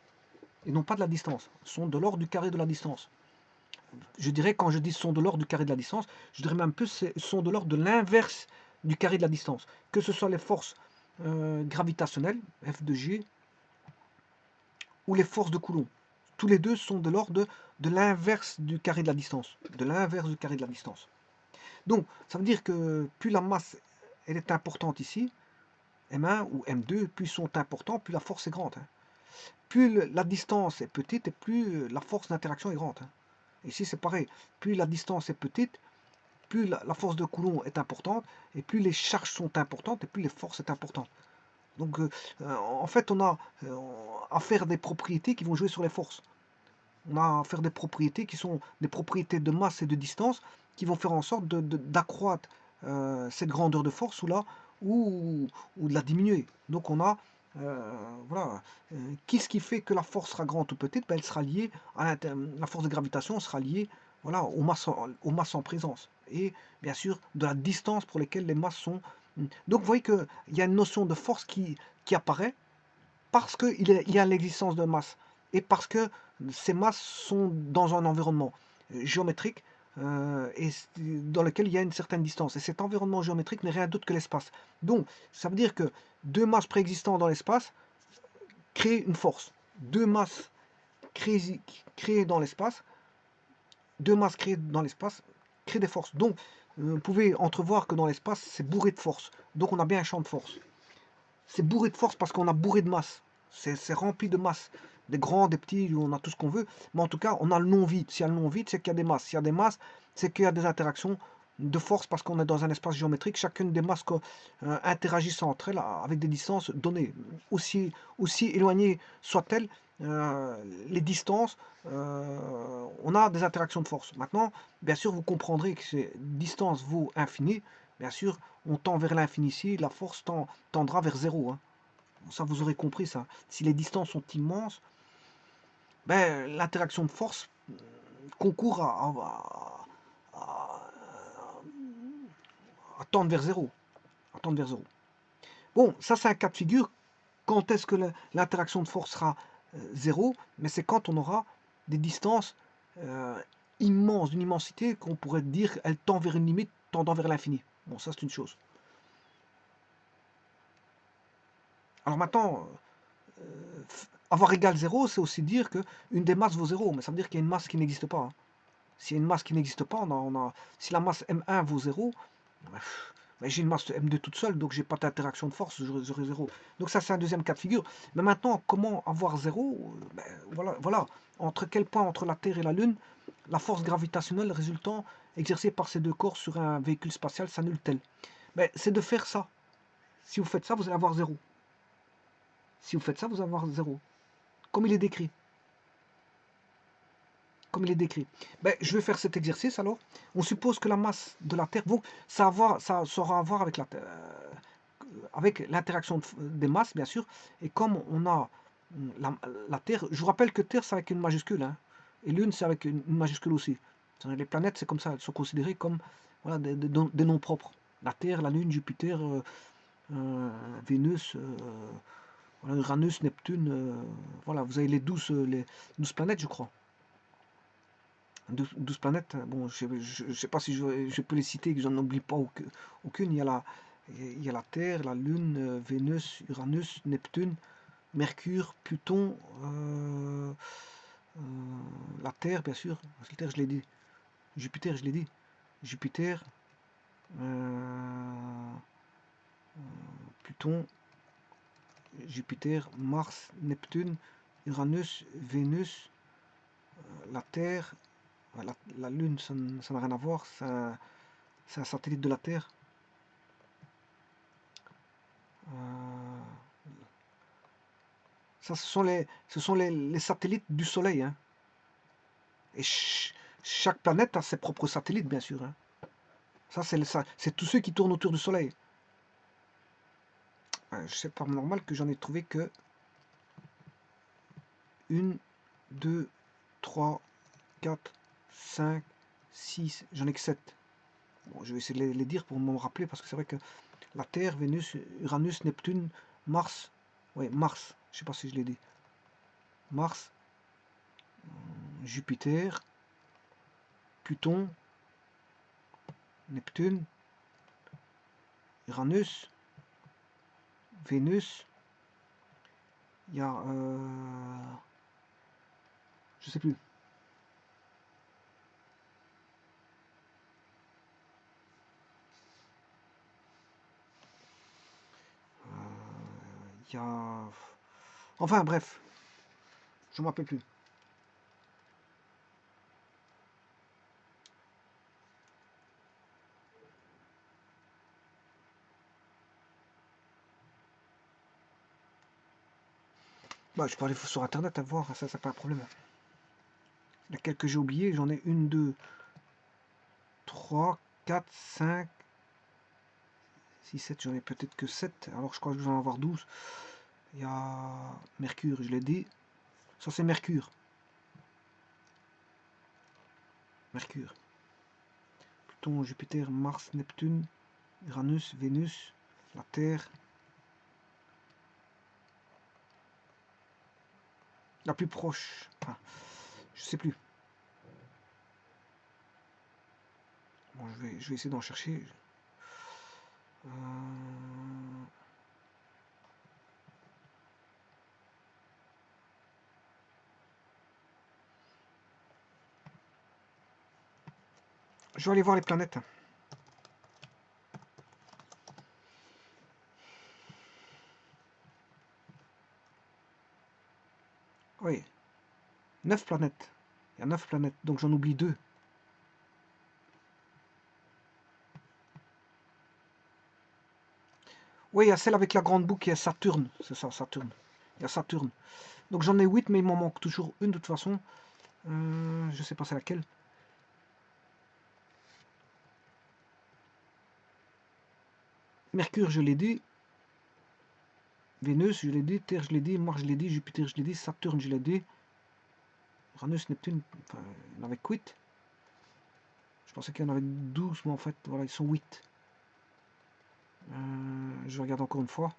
et non pas de la distance, sont de l'ordre du carré de la distance. Je dirais, quand je dis sont de l'ordre du carré de la distance, je dirais même plus sont de l'ordre de l'inverse du carré de la distance, que ce soit les forces gravitationnelles, F de G, ou les forces de Coulomb. Tous les deux sont de l'ordre de l'inverse du carré de la distance, de l'inverse du carré de la distance. Donc, ça veut dire que plus la masse elle est importante ici, M1 ou M2, plus ils sont importants, plus la force est grande. Hein. Plus la distance est petite, et plus la force d'interaction est grande. Hein. Ici, c'est pareil. Plus la distance est petite, plus la force de Coulomb est importante, et plus les charges sont importantes, et plus les forces sont importantes. Donc, en fait, on a affaire des propriétés qui vont jouer sur les forces. On a affaire des propriétés qui sont des propriétés de masse et de distance qui vont faire en sorte d'accroître cette grandeur de force ou de la diminuer. Donc on a voilà, qu'est-ce qui fait que la force sera grande ou petite? Ben, elle sera liée à la force de gravitation sera liée voilà, aux masses en présence et bien sûr de la distance pour lesquelles les masses sont. Donc vous voyez qu'il y a une notion de force qui apparaît parce qu'il y a l'existence de masse et parce que ces masses sont dans un environnement géométrique et dans lequel il y a une certaine distance. Et cet environnement géométrique n'est rien d'autre que l'espace. Donc, ça veut dire que deux masses préexistantes dans l'espace créent une force. Deux masses créées dans l'espace, créent des forces. Donc, vous pouvez entrevoir que dans l'espace, c'est bourré de force. Donc, on a bien un champ de force. C'est bourré de force parce qu'on a bourré de masse. C'est rempli de masse. Des grands, des petits, on a tout ce qu'on veut. Mais en tout cas, on a le non-vide. S'il y a le non-vide, c'est qu'il y a des masses. S'il y a des masses, c'est qu'il y a des interactions de force parce qu'on est dans un espace géométrique. Chacune des masses interagissent entre elles avec des distances données. Aussi éloignées soient-elles, les distances, on a des interactions de force. Maintenant, bien sûr, vous comprendrez que ces distances vaut infini. Bien sûr, on tend vers l'infini ici, la force tendra vers zéro. Hein. Ça, vous aurez compris ça. Si les distances sont immenses, ben, l'interaction de force concourt à tendre vers zéro. À tendre vers zéro. Bon, ça c'est un cas de figure. Quand est-ce que l'interaction de force sera zéro? Mais c'est quand on aura des distances immenses, d'une immensité qu'on pourrait dire elle tend vers une limite tendant vers l'infini. Bon, ça c'est une chose. Alors maintenant, avoir égal 0, c'est aussi dire qu'une des masses vaut 0, mais ça veut dire qu'il y a une masse qui n'existe pas. Hein. S'il y a une masse qui n'existe pas, si la masse M1 vaut 0, Bref. Mais j'ai une masse M2 toute seule, donc j'ai pas d'interaction de force, j'aurai 0. Donc ça, c'est un deuxième cas de figure. Mais maintenant, comment avoir 0? Ben, voilà. Entre quel point entre la Terre et la Lune, la force gravitationnelle résultant exercée par ces deux corps sur un véhicule spatial s'annule-t-elle? Ben, c'est de faire ça. Si vous faites ça, vous allez avoir 0. Si vous faites ça, vous allez avoir 0. Comme il est décrit. Comme il est décrit. Ben, je vais faire cet exercice alors. On suppose que la masse de la Terre, bon, ça aura à voir avec avec l'interaction des masses, bien sûr. Et comme on a la Terre, je vous rappelle que Terre, c'est avec une majuscule, hein, et Lune, c'est avec une majuscule aussi. Les planètes, c'est comme ça, elles sont considérées comme voilà, des noms propres. La Terre, la Lune, Jupiter, Vénus, voilà, Uranus, Neptune, voilà, vous avez les 12 planètes, je crois. 12 planètes, bon, je ne sais pas si je peux les citer, que j'en oublie pas aucune. Il y a la Terre, la Lune, Vénus, Uranus, Neptune, Mercure, Pluton, la Terre, bien sûr. La Terre, je l'ai dit. Jupiter, je l'ai dit. Jupiter, Pluton, Jupiter, Mars, Neptune, Uranus, Vénus, la Terre, la Lune, ça n'a rien à voir, c'est un satellite de la Terre. Ça, ce sont les satellites du Soleil. Hein. Et chaque planète a ses propres satellites, bien sûr. Hein. Ça, c'est tous ceux qui tournent autour du Soleil. C'est pas normal que j'en ai trouvé que 1, 2, 3, 4, 5, 6. J'en ai que 7. Bon, je vais essayer de les dire pour me rappeler, parce que c'est vrai que la Terre, Vénus, Uranus, Neptune, Mars. Oui, Mars. Je sais pas si je l'ai dit. Mars, Jupiter, Pluton, Neptune, Uranus, Vénus, il y a... je sais plus. Il y a... Enfin, bref. Je ne me rappelle plus. Bah, je peux aller sur Internet à voir, ça, c'est pas un problème. Laquelle que j'ai oublié, j'en ai 1, 2, 3, 4, 5, 6, 7, j'en ai peut-être que 7. Alors je crois que je vais en avoir 12. Il y a Mercure, je l'ai dit. Ça, c'est Mercure. Mercure. Pluton, Jupiter, Mars, Neptune, Uranus, Vénus, la Terre. La plus proche. Enfin, je sais plus. Bon, je vais essayer d'en chercher. Je vais aller voir les planètes. Oui. 9 planètes. Il y a 9 planètes, donc j'en oublie 2. Oui, il y a celle avec la grande boucle, il y a Saturne. C'est ça, Saturne. Il y a Saturne. Donc j'en ai 8, mais il m'en manque toujours une de toute façon. Je sais pas c'est laquelle. Mercure, je l'ai dit. Vénus, je l'ai dit. Terre, je l'ai dit. Mars, je l'ai dit. Jupiter, je l'ai dit. Saturne, je l'ai dit. Uranus, Neptune, enfin, il y en avait que 8. Je pensais qu'il y en avait 12, mais en fait, voilà, ils sont 8. Je regarde encore une fois.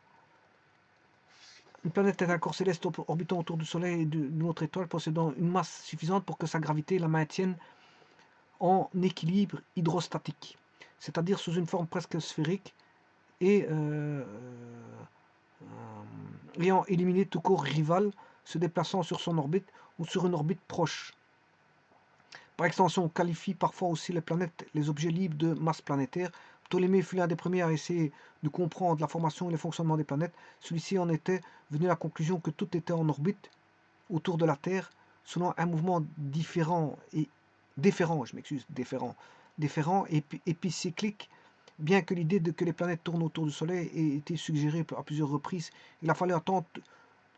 Une planète est un corps céleste orbitant autour du Soleil et d'une autre étoile possédant une masse suffisante pour que sa gravité la maintienne en équilibre hydrostatique, c'est-à-dire sous une forme presque sphérique et ayant éliminé tout corps rival se déplaçant sur son orbite ou sur une orbite proche. Par extension, on qualifie parfois aussi les planètes, les objets libres de masse planétaire, Ptolémée fut l'un des premiers à essayer de comprendre la formation et le fonctionnement des planètes. Celui-ci en était venu à la conclusion que tout était en orbite autour de la Terre, selon un mouvement différent et différent, je m'excuse, différent et épicyclique. Bien que l'idée de que les planètes tournent autour du Soleil ait été suggérée à plusieurs reprises, il a fallu attendre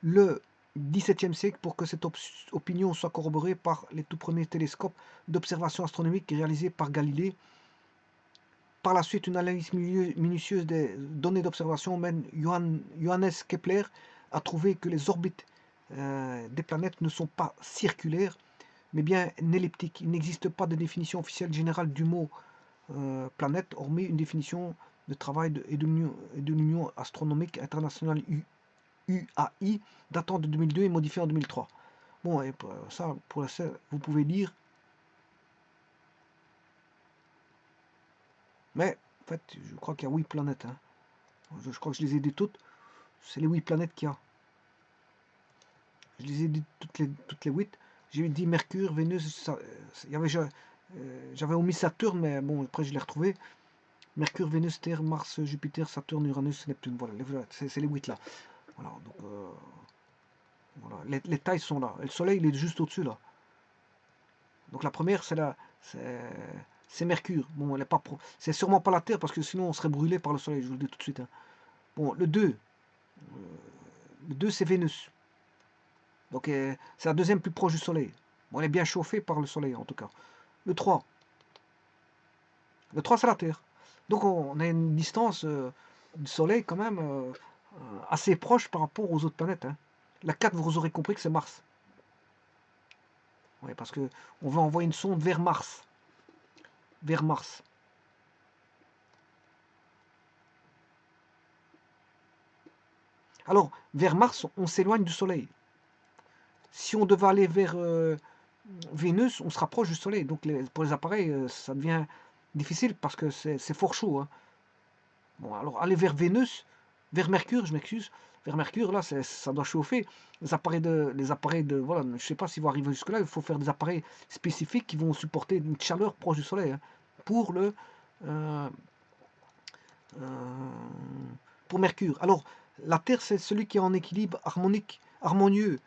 le XVIIe siècle pour que cette opinion soit corroborée par les tout premiers télescopes d'observation astronomique réalisés par Galilée. Par la suite, une analyse minutieuse des données d'observation mène Johannes Kepler à trouver que les orbites des planètes ne sont pas circulaires, mais bien elliptiques. Il n'existe pas de définition officielle générale du mot planète, hormis une définition de travail de l'Union astronomique internationale UAI, datant de 2002 et modifiée en 2003. Bon, et pour ça, vous pouvez lire. Mais, en fait, je crois qu'il y a 8 planètes. Hein. Je crois que je les ai dit toutes. C'est les 8 planètes qu'il y a. Je les ai dit toutes les 8. J'ai dit Mercure, Vénus, j'avais omis Saturne, mais bon, après je l'ai retrouvé. Mercure, Vénus, Terre, Mars, Jupiter, Saturne, Uranus, Neptune. Voilà, c'est les 8 là. Voilà, donc voilà. Les tailles sont là. Et le Soleil, il est juste au-dessus là. Donc la première, c'est Mercure. Bon, elle est pas c'est sûrement pas la Terre parce que sinon on serait brûlé par le Soleil, je vous le dis tout de suite. Hein. Bon, le 2, c'est Vénus. Donc c'est la deuxième plus proche du Soleil. Bon, elle est bien chauffée par le Soleil en tout cas. Le 3, c'est la Terre. Donc on a une distance du Soleil quand même assez proche par rapport aux autres planètes. Hein. La 4, vous aurez compris que c'est Mars. Ouais, parce que on va envoyer une sonde vers Mars. Vers Mars. Alors, vers Mars, on s'éloigne du Soleil. Si on devait aller vers Vénus, on se rapproche du Soleil. Donc pour les appareils, ça devient difficile parce que c'est fort chaud. Hein. Bon, alors aller vers Vénus, vers Mercure, je m'excuse, vers Mercure, là, ça doit chauffer. Les appareils de, voilà, je ne sais pas s'ils vont arriver jusque-là, il faut faire des appareils spécifiques qui vont supporter une chaleur proche du Soleil hein, pour euh, pour Mercure. Alors, la Terre, c'est celui qui est en équilibre harmonieux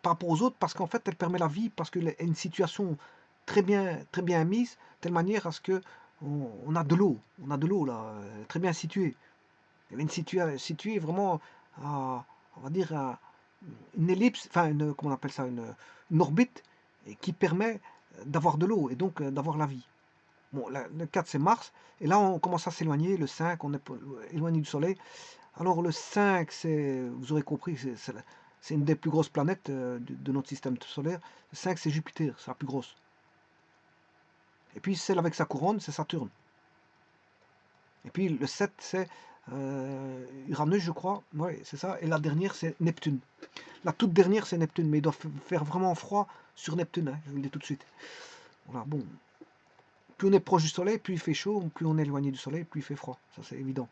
par rapport aux autres, parce qu'en fait, elle permet la vie, parce qu'elle est une situation très bien mise, de telle manière à ce que on a de l'eau, là, très bien située. Elle est située vraiment à, on va dire, à une ellipse, enfin, comment on appelle ça, une orbite, et qui permet d'avoir de l'eau, et donc d'avoir la vie. Bon, le 4, c'est Mars, et là, on commence à s'éloigner, le 5, on est éloigné du Soleil. Alors, le 5, vous aurez compris, c'est une des plus grosses planètes de notre système solaire. Le 5, c'est Jupiter, c'est la plus grosse. Et puis, celle avec sa couronne, c'est Saturne. Et puis, le 7, c'est Uranus, je crois. Oui, c'est ça. Et la dernière, c'est Neptune. La toute dernière, c'est Neptune, mais il doit faire vraiment froid sur Neptune, hein, je vous le dis tout de suite. Voilà, bon. Plus on est proche du Soleil, plus il fait chaud, plus on est éloigné du Soleil, plus il fait froid. Ça, c'est évident.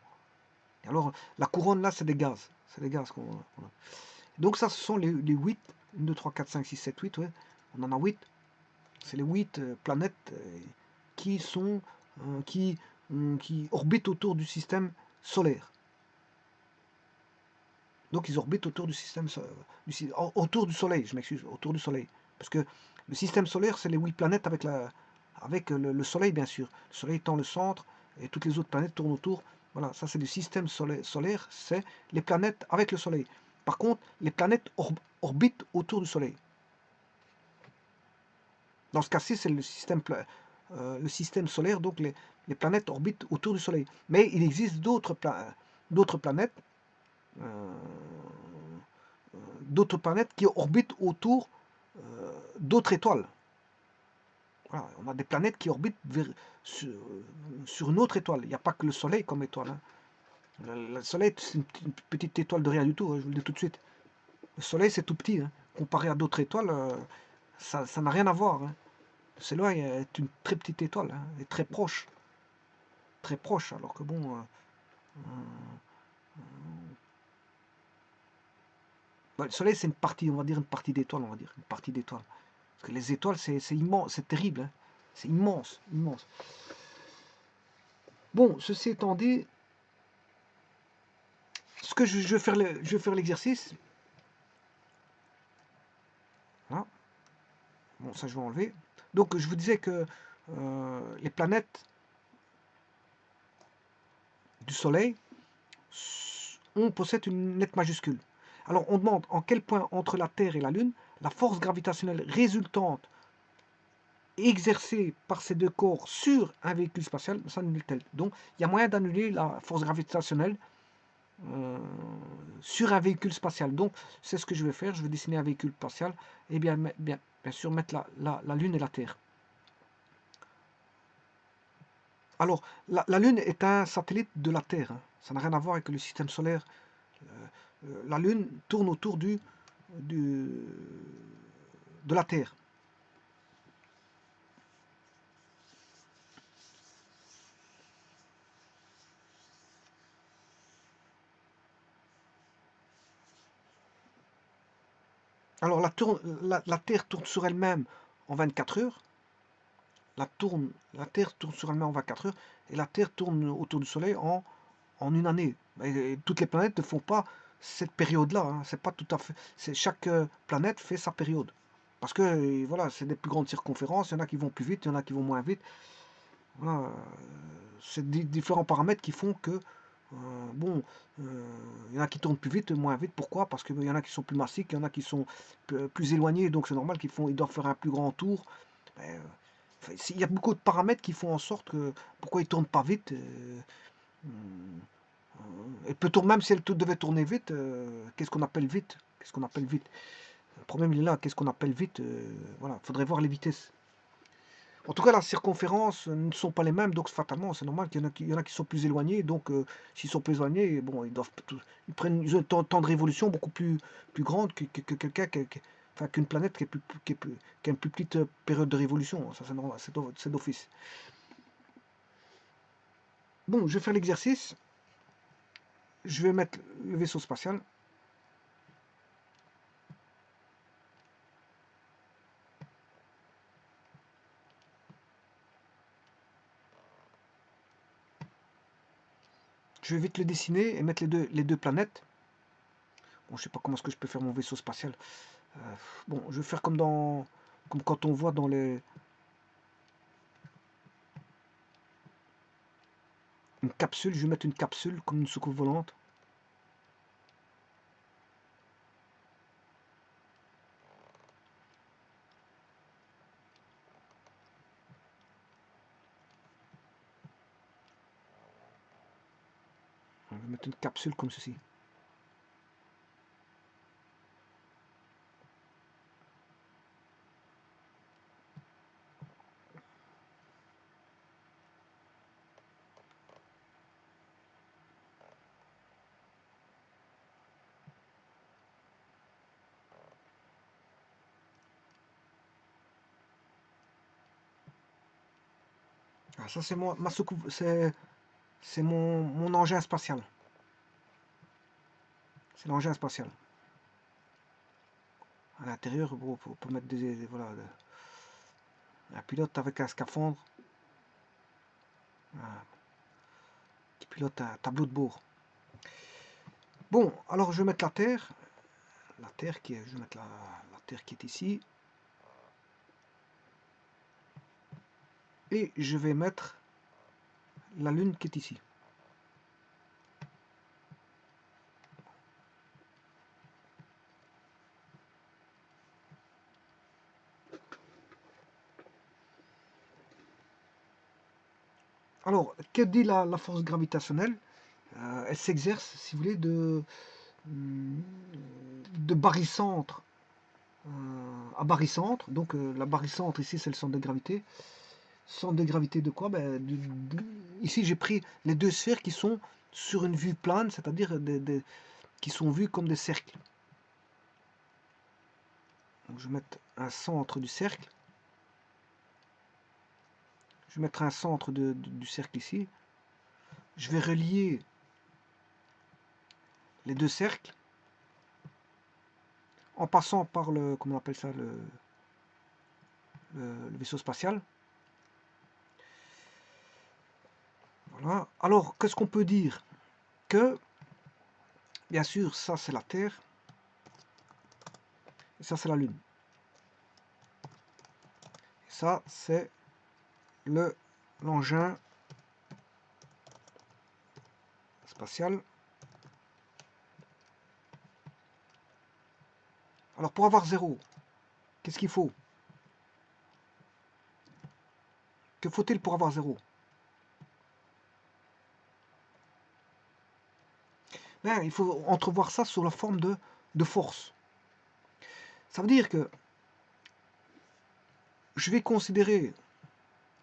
Et alors, la couronne, là, c'est des gaz. C'est des gaz. Voilà. Donc, ça, ce sont les 8. 1, 2, 3, 4, 5, 6, 7, 8. Ouais. On en a 8. C'est les 8 planètes qui sont qui orbitent autour du système solaire. Donc, ils orbitent autour du système autour du Soleil, je m'excuse, autour du Soleil. Parce que le système solaire, c'est les 8 planètes avec le Soleil, bien sûr. Le Soleil étant le centre, et toutes les autres planètes tournent autour. Voilà, ça c'est le système solaire, c'est les planètes avec le Soleil. Par contre, les planètes orbitent autour du Soleil. Dans ce cas-ci, c'est le système solaire, donc les planètes orbitent autour du Soleil. Mais il existe d'autres planètes, qui orbitent autour d'autres étoiles. Voilà, on a des planètes qui orbitent sur une autre étoile. Il n'y a pas que le Soleil comme étoile. Hein. Le Soleil, c'est une petite étoile de rien du tout, hein, je vous le dis tout de suite. Le Soleil, c'est tout petit. Hein. Comparé à d'autres étoiles, ça n'a rien à voir. Hein. Le Soleil est une très petite étoile, hein, et très proche. Très proche, alors que bon... le Soleil, c'est une partie, on va dire une partie d'étoile, on va dire. Une partie d'étoile. Parce que les étoiles, c'est immense, c'est terrible. Hein. C'est immense, immense. Bon, ceci étant dit, ce que je vais faire l'exercice. Voilà. Bon, ça je vais enlever. Donc je vous disais que les planètes du Soleil possèdent une lettre majuscule. Alors on demande en quel point entre la Terre et la Lune, la force gravitationnelle résultante exercée par ces deux corps sur un véhicule spatial s'annule-t-elle. Donc il y a moyen d'annuler la force gravitationnelle sur un véhicule spatial. Donc c'est ce que je vais faire, je vais dessiner un véhicule spatial et bien sûr mettre la Lune et la Terre. Alors, la Lune est un satellite de la Terre, hein. Ça n'a rien à voir avec le système solaire. La Lune tourne autour de la Terre. Alors, la Terre tourne sur elle-même en 24 heures. La Terre tourne sur elle-même en 24 heures. Et la Terre tourne autour du Soleil en une année. Et toutes les planètes ne font pas cette période-là, hein. C'est pas tout à fait. Chaque planète fait sa période. Parce que voilà, c'est des plus grandes circonférences. Il y en a qui vont plus vite, il y en a qui vont moins vite. Voilà, c'est différents paramètres qui font que, bon, il y en a qui tournent plus vite, moins vite. Pourquoi? Parce qu'il y en a qui sont plus massifs, il y en a qui sont plus éloignés, donc c'est normal ils doivent faire un plus grand tour. Ben, il y a beaucoup de paramètres qui font en sorte que, pourquoi ils ne tournent pas vite. Et peut-on, même si elle devait tourner vite, qu'est-ce qu'on appelle vite? Qu'est-ce qu'on appelle vite? Le problème il est là, qu'est-ce qu'on appelle vite? Voilà, faudrait voir les vitesses. En tout cas, la circonférence ne sont pas les mêmes, donc fatalement, c'est normal qu'il y en a qui sont plus éloignés. Donc, s'ils sont plus éloignés, bon, ils prennent ils ont un temps de révolution beaucoup plus grande que quelqu'un enfin, qu'une planète qui a une plus petite période de révolution. Ça, c'est normal, c'est d'office. Bon, je vais faire l'exercice. Je vais mettre le vaisseau spatial. Je vais vite le dessiner et mettre les deux planètes. Bon, je sais pas comment est-ce que je peux faire mon vaisseau spatial. Bon, je vais faire comme quand on voit dans une capsule. Je vais mettre une capsule comme une soucoupe volante. On va mettre une capsule comme ceci. Ah, ça c'est ma soucoupe, c'est mon engin spatial. C'est l'engin spatial. À l'intérieur, pour mettre voilà, un pilote avec un scaphandre, qui pilote un tableau de bord. Bon, alors je vais mettre la Terre. Je vais mettre la Terre qui est ici. Et je vais mettre la Lune qui est ici. Alors, que dit la force gravitationnelle? Elle s'exerce, si vous voulez, de barycentre à barycentre. Donc la barycentre ici, c'est le centre de gravité. Centre de gravité de quoi? Ici, j'ai pris les deux sphères qui sont sur une vue plane, c'est-à-dire qui sont vues comme des cercles. Donc, je vais mettre un centre du cercle. Je vais mettre un centre du cercle ici. Je vais relier les deux cercles en passant par comment on appelle ça, le vaisseau spatial. Voilà. Alors, qu'est-ce qu'on peut dire? Que, bien sûr, ça c'est la Terre, et ça c'est la Lune. Et ça c'est l'engin spatial. Alors, pour avoir 0, qu'est-ce qu'il faut? Que faut-il pour avoir 0? Ben, il faut entrevoir ça sous la forme de force. Ça veut dire que je vais considérer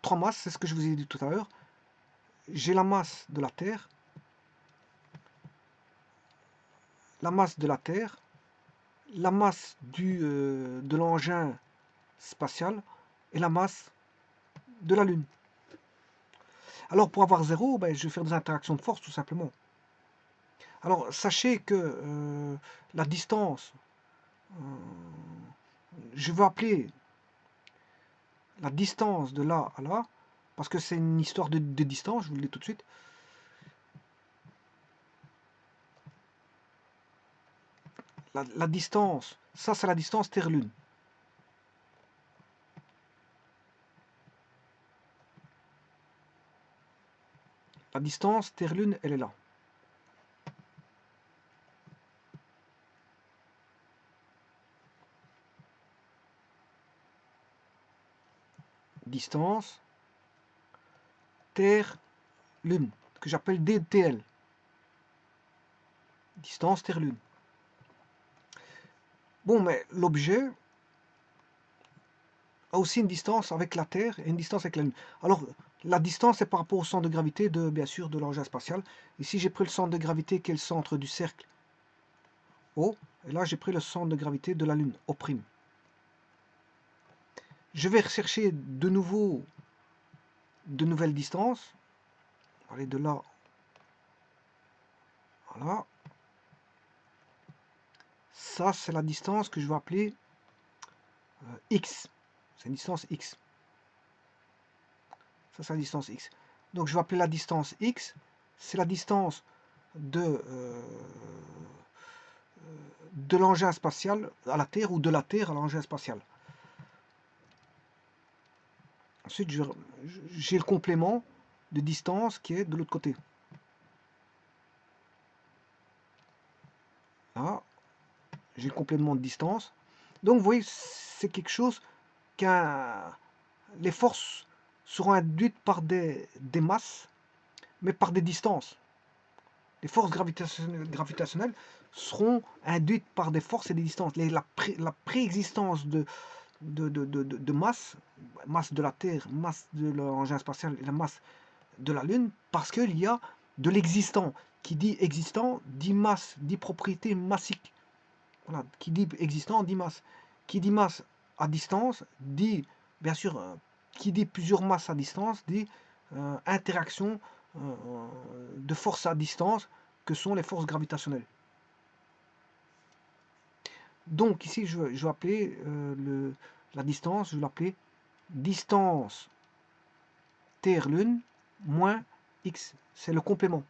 3 masses, c'est ce que je vous ai dit tout à l'heure. J'ai la masse de la Terre, la masse de la Terre, la masse de l'engin spatial et la masse de la Lune. Alors pour avoir 0, ben, je vais faire des interactions de force tout simplement. Alors sachez que la distance, je vais appeler la distance de là à là, parce que c'est une histoire de distance, je vous le dis tout de suite. La distance, ça c'est la distance Terre-Lune. La distance Terre-Lune, elle est là. Distance Terre-Lune, que j'appelle DTL. Distance Terre-Lune. Bon, mais l'objet a aussi une distance avec la Terre et une distance avec la Lune. Alors, la distance est par rapport au centre de gravité, bien sûr, de l'engin spatial. Ici, j'ai pris le centre de gravité qui est le centre du cercle, O. Et là, j'ai pris le centre de gravité de la Lune, O'. Je vais rechercher de nouveau de nouvelles distances. Aller de là, voilà. Ça, c'est la distance que je vais appeler X. C'est une distance X. Ça, c'est la distance X. Donc, je vais appeler la distance X. C'est la distance de l'engin spatial à la Terre ou de la Terre à l'engin spatial. Ensuite, j'ai le complément de distance qui est de l'autre côté. Là, j'ai le complément de distance. Donc, vous voyez, c'est quelque chose les forces seront induites par des masses, mais par des distances. Les forces gravitationnelles seront induites par des forces et des distances. La préexistence de masse, masse de la Terre, masse de l'engin spatial et la masse de la Lune, parce qu'il y a de l'existant. Qui dit existant dit masse, dit propriété massique. Voilà, qui dit existant dit masse. Qui dit masse à distance dit, bien sûr, qui dit plusieurs masses à distance dit interaction de forces à distance que sont les forces gravitationnelles. Donc ici, je vais appeler la distance, je vais l'appeler distance Terre-Lune moins X. C'est le complément.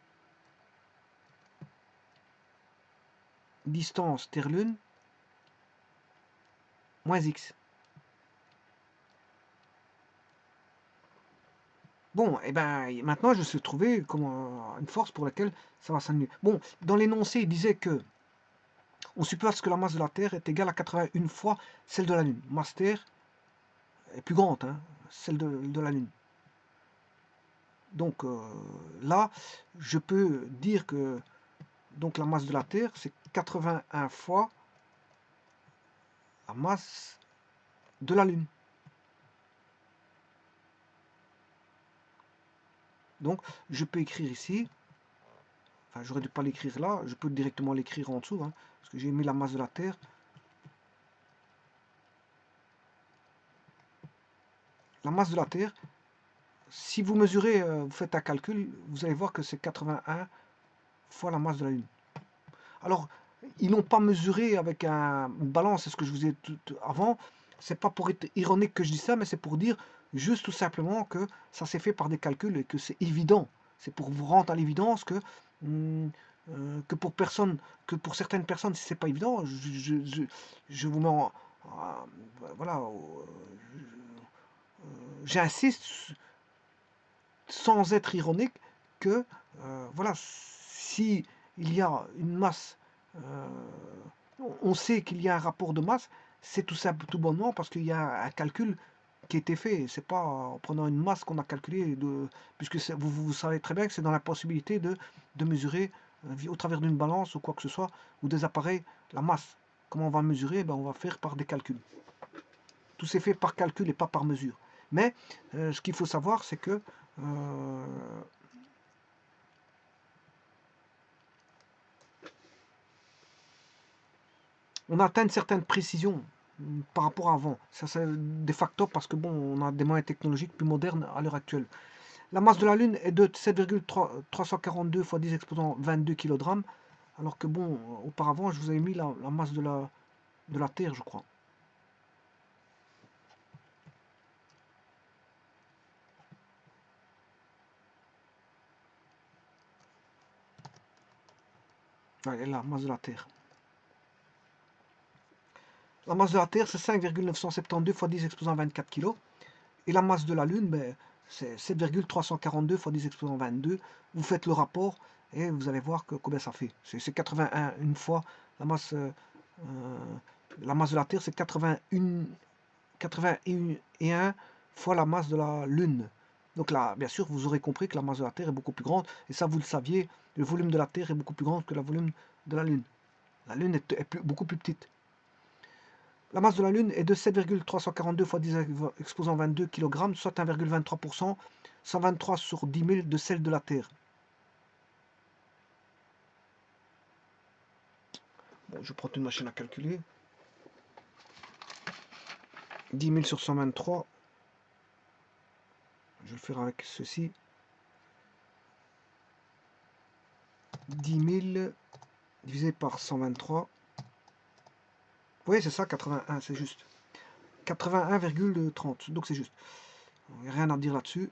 Distance Terre-Lune moins X. Bon, et ben maintenant je sais trouver une force pour laquelle ça va s'annuler. Bon, dans l'énoncé, il disait que on suppose que la masse de la Terre est égale à 81 fois celle de la Lune. Masse Terre est plus grande, hein, celle de la Lune. Donc là, je peux dire que donc la masse de la Terre, c'est 81 fois la masse de la Lune. Donc, je peux écrire ici, enfin, j'aurais dû pas l'écrire là, je peux directement l'écrire en dessous, hein, parce que j'ai mis la masse de la Terre. La masse de la Terre, si vous mesurez, vous faites un calcul, vous allez voir que c'est 81 fois la masse de la Lune. Alors, ils n'ont pas mesuré avec une balance, c'est ce que je vous ai dit avant. C'est pas pour être ironique que je dis ça, mais c'est pour dire juste tout simplement que ça s'est fait par des calculs et que c'est évident C'est pour vous rendre à l'évidence hum, que pour certaines personnes, si c'est pas évident, je vous mets voilà, j'insiste sans être ironique que voilà, si il y a une masse, on sait qu'il y a un rapport de masse, c'est tout bonnement parce qu'il y a un calcul qui a été fait. C'est pas en prenant une masse qu'on a calculé, puisque vous savez très bien que c'est dans la possibilité de mesurer au travers d'une balance ou quoi que ce soit, ou des appareils, la masse. Comment on va mesurer? Ben, on va faire par des calculs. Tout s'est fait par calcul et pas par mesure. Mais ce qu'il faut savoir, c'est que on atteint une certaine précision par rapport à avant. Ça, c'est de facto parce que bon, on a des moyens technologiques plus modernes à l'heure actuelle. La masse de la Lune est de 7,342 fois 10 exposant 22 kg, alors que bon, auparavant, je vous avais mis la masse de la Terre, je crois. Ouais, la masse de la Terre. La masse de la Terre, c'est 5,972 fois 10 exposant 24 kg. Et la masse de la Lune, ben, c'est 7,342 fois 10 exposant 22. Vous faites le rapport et vous allez voir combien ça fait. C'est 81 une fois la masse de la Terre, c'est 81 fois la masse de la Lune. Donc là, bien sûr, vous aurez compris que la masse de la Terre est beaucoup plus grande. Et ça, vous le saviez, le volume de la Terre est beaucoup plus grand que le volume de la Lune. La Lune est beaucoup plus petite. La masse de la Lune est de 7,342 fois 10 exposant 22 kg, soit 1,23%, 123 sur 10 000 de celle de la Terre. Bon, je prends une machine à calculer. 10 000 sur 123. Je vais le faire avec ceci. 10 000 divisé par 123. Vous voyez, c'est ça, 81, c'est juste. 81,30, donc c'est juste. Il n'y a rien à dire là-dessus.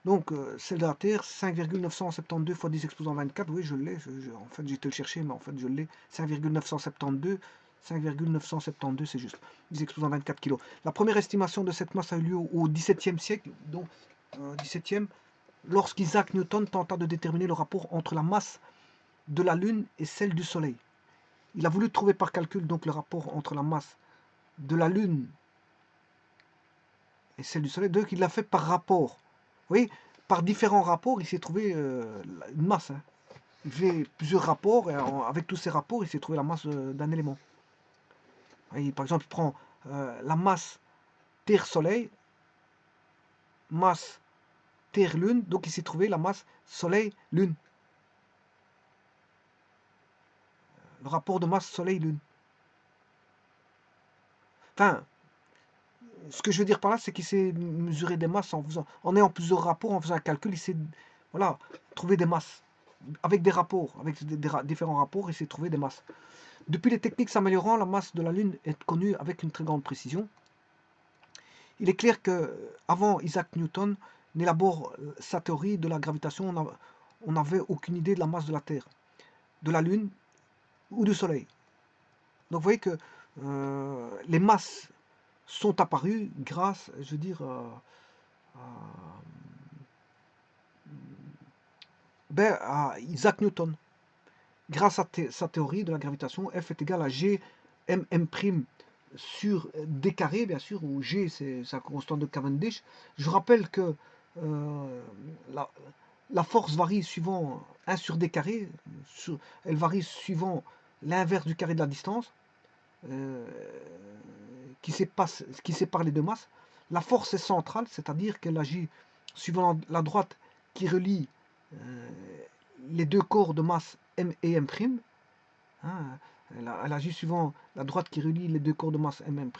Donc, celle de la Terre, 5,972 fois 10 exposant 24, oui, je l'ai. En fait, j'ai été le chercher, mais en fait, je l'ai. 5,972, 5,972, c'est juste. 10 exposant 24 kg. La première estimation de cette masse a eu lieu au XVIIe siècle, donc 17e, lorsqu'Isaac Newton tenta de déterminer le rapport entre la masse de la Lune et celle du Soleil. Il a voulu trouver par calcul donc le rapport entre la masse de la Lune et celle du Soleil, donc il l'a fait par rapport. Vous voyez, par différents rapports, il s'est trouvé une masse. Hein. Il fait plusieurs rapports, et avec tous ces rapports, il s'est trouvé la masse d'un élément. Voyez, par exemple, il prend la masse Terre-Soleil, masse Terre-Lune, donc il s'est trouvé la masse Soleil-Lune. Le rapport de masse Soleil-Lune. Enfin, ce que je veux dire par là, c'est qu'il s'est mesuré des masses en ayant plusieurs rapports, en faisant un calcul, il s'est voilà, trouvé des masses. Avec des rapports, avec différents rapports, il s'est trouvé des masses. Depuis les techniques s'améliorant, la masse de la Lune est connue avec une très grande précision. Il est clair que avant Isaac Newton n'élabore sa théorie de la gravitation, on n'avait aucune idée de la masse de la Terre, de la Lune ou du Soleil. Donc vous voyez que les masses sont apparues grâce, je veux dire, à Isaac Newton. Grâce à sa théorie de la gravitation, F est égal à G mm' sur d carré, bien sûr, où G c'est sa constante de Cavendish. Je rappelle que la force varie suivant 1 sur d carré, elle varie suivant l'inverse du carré de la distance qui sépare les deux masses. La force est centrale, c'est-à-dire qu'elle agit suivant la droite qui relie les deux corps de masse M et M'. Hein, elle agit suivant la droite qui relie les deux corps de masse M et M'.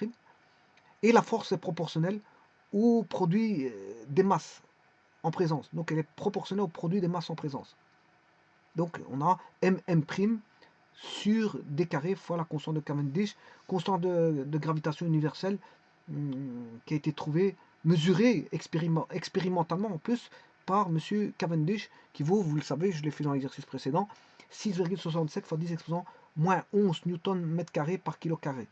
Et la force est proportionnelle au produit des masses en présence. Donc elle est proportionnelle au produit des masses en présence. Donc on a MM' sur d carré fois la constante de Cavendish, constante de gravitation universelle qui a été trouvée, mesurée expérimentalement en plus par M. Cavendish, qui vaut, vous le savez, je l'ai fait dans l'exercice précédent, 6,67 fois 10 exposant moins 11 newton mètre carré par kilo carré.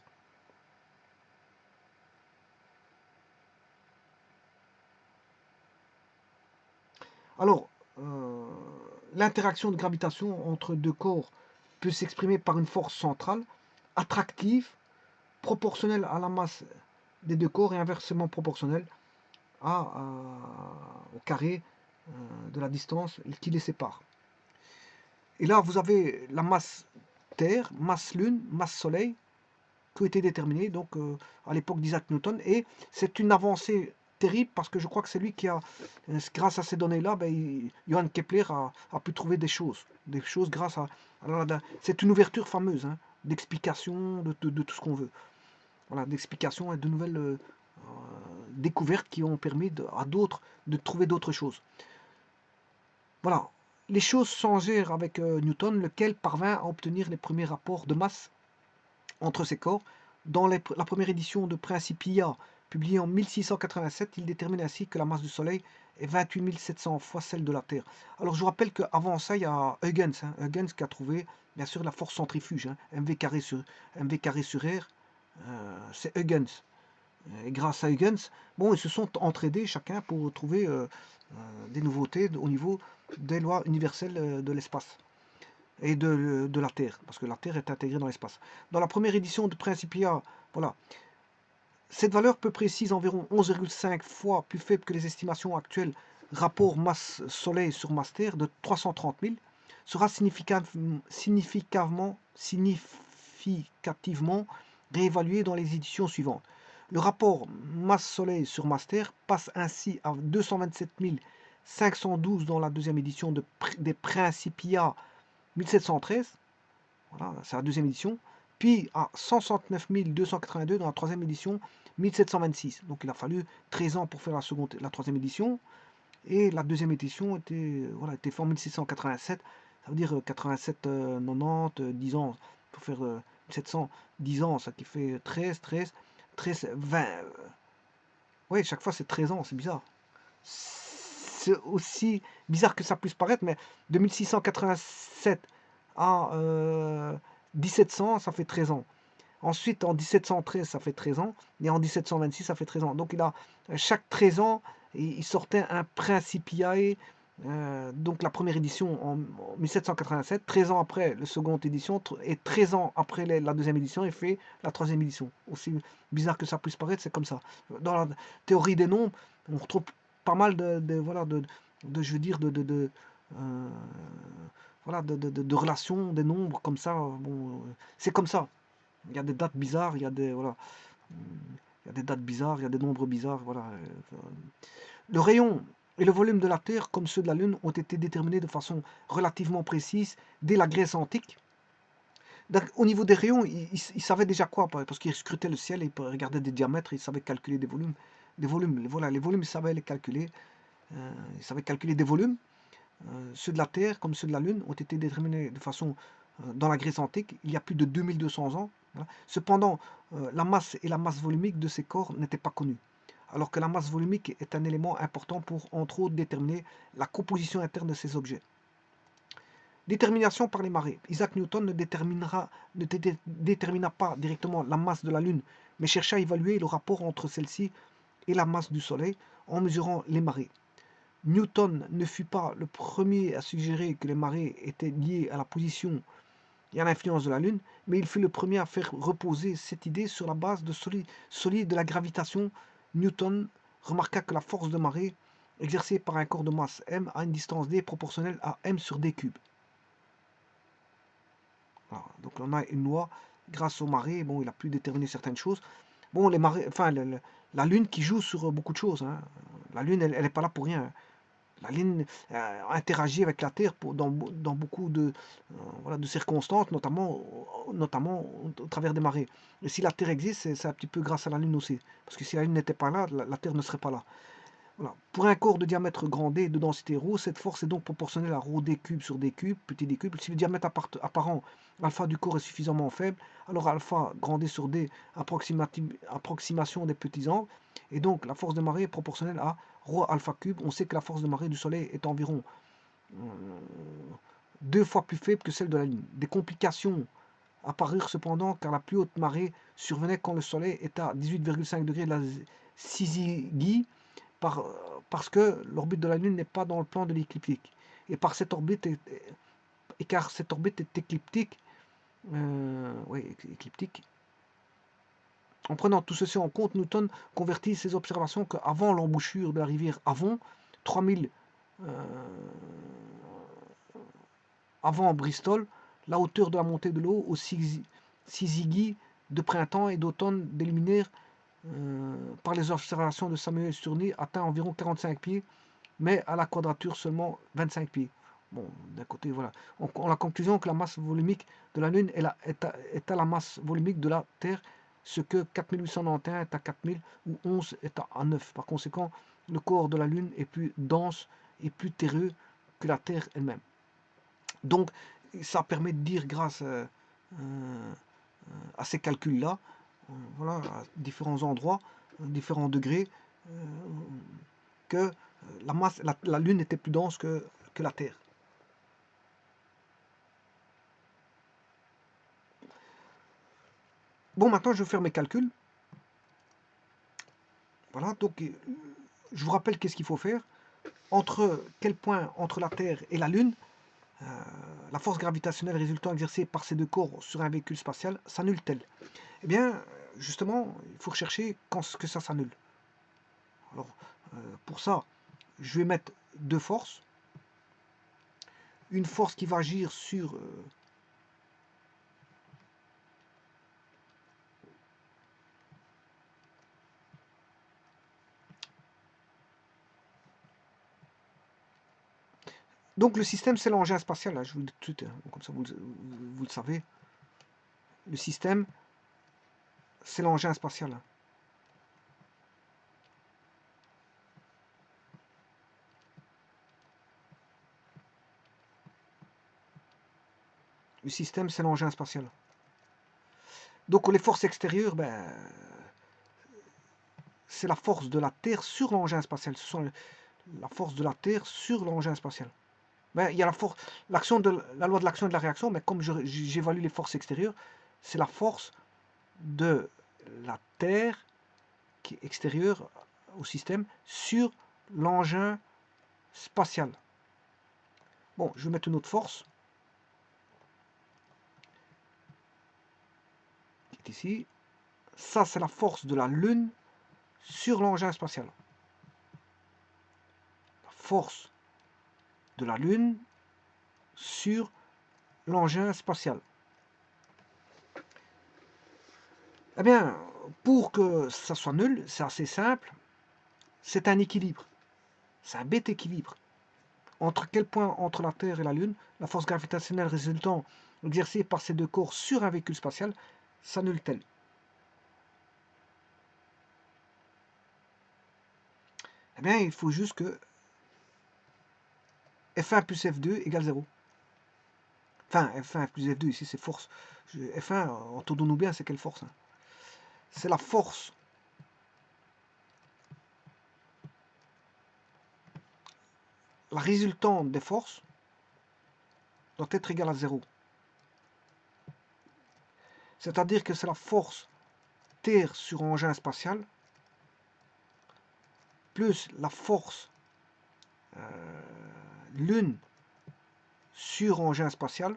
Alors, l'interaction de gravitation entre deux corps peut s'exprimer par une force centrale, attractive, proportionnelle à la masse des deux corps et inversement proportionnelle au carré de la distance qui les sépare. Et là, vous avez la masse Terre, masse Lune, masse Soleil, qui ont été déterminées donc, à l'époque d'Isaac Newton. Et c'est une avancée terrible parce que je crois que c'est lui qui a, grâce à ces données-là, Johann Kepler a pu trouver des choses grâce à c'est une ouverture fameuse d'explication de tout ce qu'on veut. Voilà, d'explications et de nouvelles découvertes qui ont permis à d'autres de trouver d'autres choses. Voilà, les choses changèrent avec Newton, lequel parvint à obtenir les premiers rapports de masse entre ces corps. Dans la première édition de Principia, publiée en 1687, il détermine ainsi que la masse du Soleil est 28 700 fois celle de la Terre. Alors je vous rappelle qu'avant ça, il y a Huygens, Huygens qui a trouvé bien sûr la force centrifuge, mv carré sur R, c'est Huygens. Et grâce à Huygens, bon, ils se sont entraidés chacun pour trouver des nouveautés au niveau des lois universelles de l'espace et de la Terre, parce que la Terre est intégrée dans l'espace. Dans la première édition de Principia, voilà, cette valeur peu précise, environ 11,5 fois plus faible que les estimations actuelles, rapport masse Soleil sur masse Terre de 330 000, sera significativement réévalué dans les éditions suivantes. Le rapport masse Soleil sur masse Terre passe ainsi à 227 512 dans la deuxième édition des Principia 1713, voilà, c'est la deuxième édition, puis à 169 282 dans la troisième édition 1726. Donc il a fallu 13 ans pour faire la troisième édition, et la deuxième édition était faite en 1687, ça veut dire 87, 90, 10 ans, pour faire 710 ans, ça qui fait 13, 20. Oui, chaque fois c'est 13 ans, c'est bizarre. C'est aussi bizarre que ça puisse paraître, mais de 1687 à 1700, ça fait 13 ans. Ensuite, en 1713, ça fait 13 ans. Et en 1726, ça fait 13 ans. Donc, chaque 13 ans, il sortait un Principiae. Donc, la première édition en 1787. 13 ans après, la seconde édition. Et 13 ans après la deuxième édition, il fait la troisième édition. Aussi bizarre que ça puisse paraître, c'est comme ça. Dans la théorie des nombres, on retrouve pas mal je veux dire, de relations des nombres comme ça. Bon, c'est comme ça. Il y a des dates bizarres, il y a des dates bizarres, il y a des nombres bizarres, voilà. Le rayon et le volume de la Terre, comme ceux de la Lune, ont été déterminés de façon relativement précise dès la Grèce antique. Donc, au niveau des rayons, ils savaient déjà quoi, parce qu'ils scrutaient le ciel, ils regardaient des diamètres, ils savaient calculer des volumes. Voilà, les volumes, ils savaient les calculer. Ils savaient calculer des volumes. Ceux de la Terre, comme ceux de la Lune, ont été déterminés de façon dans la Grèce antique, il y a plus de 2200 ans. Voilà. Cependant, la masse et la masse volumique de ces corps n'étaient pas connues, alors que la masse volumique est un élément important pour, entre autres, déterminer la composition interne de ces objets. Détermination par les marées. Isaac Newton ne détermina pas directement la masse de la Lune, mais chercha à évaluer le rapport entre celle-ci et la masse du Soleil en mesurant les marées. Newton ne fut pas le premier à suggérer que les marées étaient liées à la position et à l'influence de la Lune, mais il fut le premier à faire reposer cette idée sur la base solide de la gravitation. Newton remarqua que la force de marée exercée par un corps de masse m à une distance d proportionnelle à m sur d cube. Voilà. Donc on a une loi grâce aux marées. Bon, il a pu déterminer certaines choses. Bon, les marées, enfin, la Lune qui joue sur beaucoup de choses. La Lune, elle n'est pas là pour rien. La Lune interagit avec la Terre dans beaucoup de circonstances, notamment au travers des marées. Et si la Terre existe, c'est un petit peu grâce à la Lune aussi. Parce que si la Lune n'était pas là, la Terre ne serait pas là. Voilà. Pour un corps de diamètre grand D et de densité ρ, cette force est donc proportionnelle à ρd cube sur d cube, petit d cube. Si le diamètre apparent alpha du corps est suffisamment faible, alors alpha grand D sur D, approximation des petits angles, Et donc, la force de marée est proportionnelle à ρ alpha cube. On sait que la force de marée du Soleil est environ 2 fois plus faible que celle de la Lune. Des complications apparurent cependant car la plus haute marée survenait quand le Soleil est à 18,5 degrés de la syzygie parce que l'orbite de la Lune n'est pas dans le plan de l'écliptique. Et car cette orbite est écliptique, écliptique. En prenant tout ceci en compte, Newton convertit ses observations qu'avant l'embouchure de la rivière Avon, 3000 avant Bristol, la hauteur de la montée de l'eau au syzygie de printemps et d'automne déluminaire par les observations de Samuel Sturny atteint environ 45 pieds, mais à la quadrature seulement 25 pieds. Bon, d'un côté, voilà. On a la conclusion que la masse volumique de la Lune est à la masse volumique de la Terre, ce que 4891 est à 4000 ou 11 est à 9. Par conséquent, le corps de la Lune est plus dense et plus terreux que la Terre elle-même. Donc, ça permet de dire, grâce à ces calculs-là, voilà, à différents endroits, différents degrés, que la Lune était plus dense que la Terre. Bon, maintenant, je vais faire mes calculs. Voilà, donc, je vous rappelle qu'est-ce qu'il faut faire. Entre quel point entre la Terre et la Lune, la force gravitationnelle résultant exercée par ces deux corps sur un véhicule spatial s'annule-t-elle? Eh bien, justement, il faut rechercher quand ce que ça s'annule. Alors, pour ça, je vais mettre deux forces. Une force qui va agir sur donc le système, c'est l'engin spatial, là, je vous le dis tout de suite, comme ça vous le savez. Le système, c'est l'engin spatial. Le système, c'est l'engin spatial. Donc les forces extérieures, c'est la force de la Terre sur l'engin spatial. Ce sont la force de la Terre sur l'engin spatial. Il y a la loi de l'action et de la réaction, mais comme j'évalue les forces extérieures, c'est la force de la Terre qui est extérieure au système sur l'engin spatial. Bon, je vais mettre une autre force qui est ici. Ça, c'est la force de la Lune sur l'engin spatial. La force de la Lune sur l'engin spatial. Eh bien, pour que ça soit nul, c'est assez simple. C'est un équilibre. C'est un bête équilibre. Entre quel point entre la Terre et la Lune, la force gravitationnelle résultant exercée par ces deux corps sur un véhicule spatial s'annule-t-elle? Eh bien, il faut juste que F1 plus F2 égale 0. Enfin, F1 plus F2, ici c'est force. F1, entendons-nous bien, c'est quelle force? C'est la force la résultante des forces doit être égale à 0. C'est-à-dire que c'est la force Terre sur engin spatial plus la force Lune sur engin spatial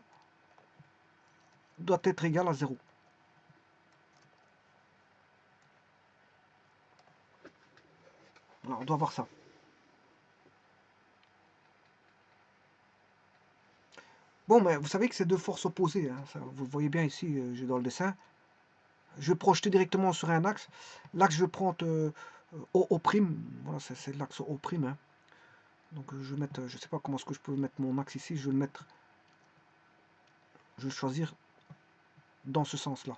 doit être égale à 0. Alors, on doit voir ça. Bon, mais vous savez que c'est deux forces opposées. Hein, ça, vous le voyez bien ici, dans le dessin. Je vais projeter directement sur un axe. L'axe, je vais prendre O'. Voilà, c'est l'axe O'. Hein. Donc, je vais mettre, je ne sais pas comment est-ce que je peux mettre mon axe ici. Je vais le mettre, je vais le choisir dans ce sens-là.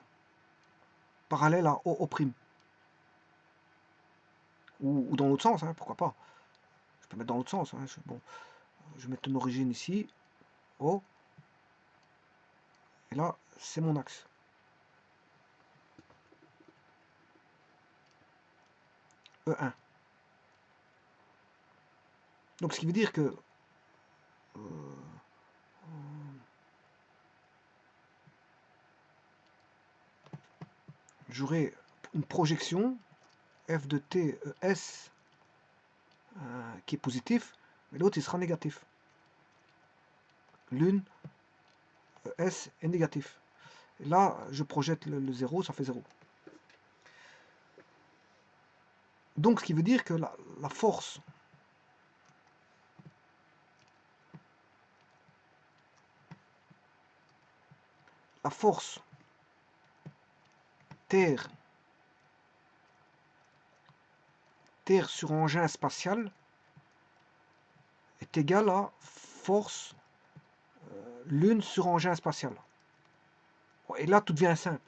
Parallèle à O'. Ou dans l'autre sens, hein, pourquoi pas. Je peux mettre dans l'autre sens. Hein, bon, je vais mettre une origine ici. O. Et là, c'est mon axe. E1. Donc ce qui veut dire que j'aurai une projection f de t s qui est positif, mais l'autre il sera négatif. L'une s est négatif. Et là, je projette le 0, ça fait 0. Donc ce qui veut dire que la force Terre sur engin spatial est égale à force Lune sur engin spatial. Et là, tout devient simple.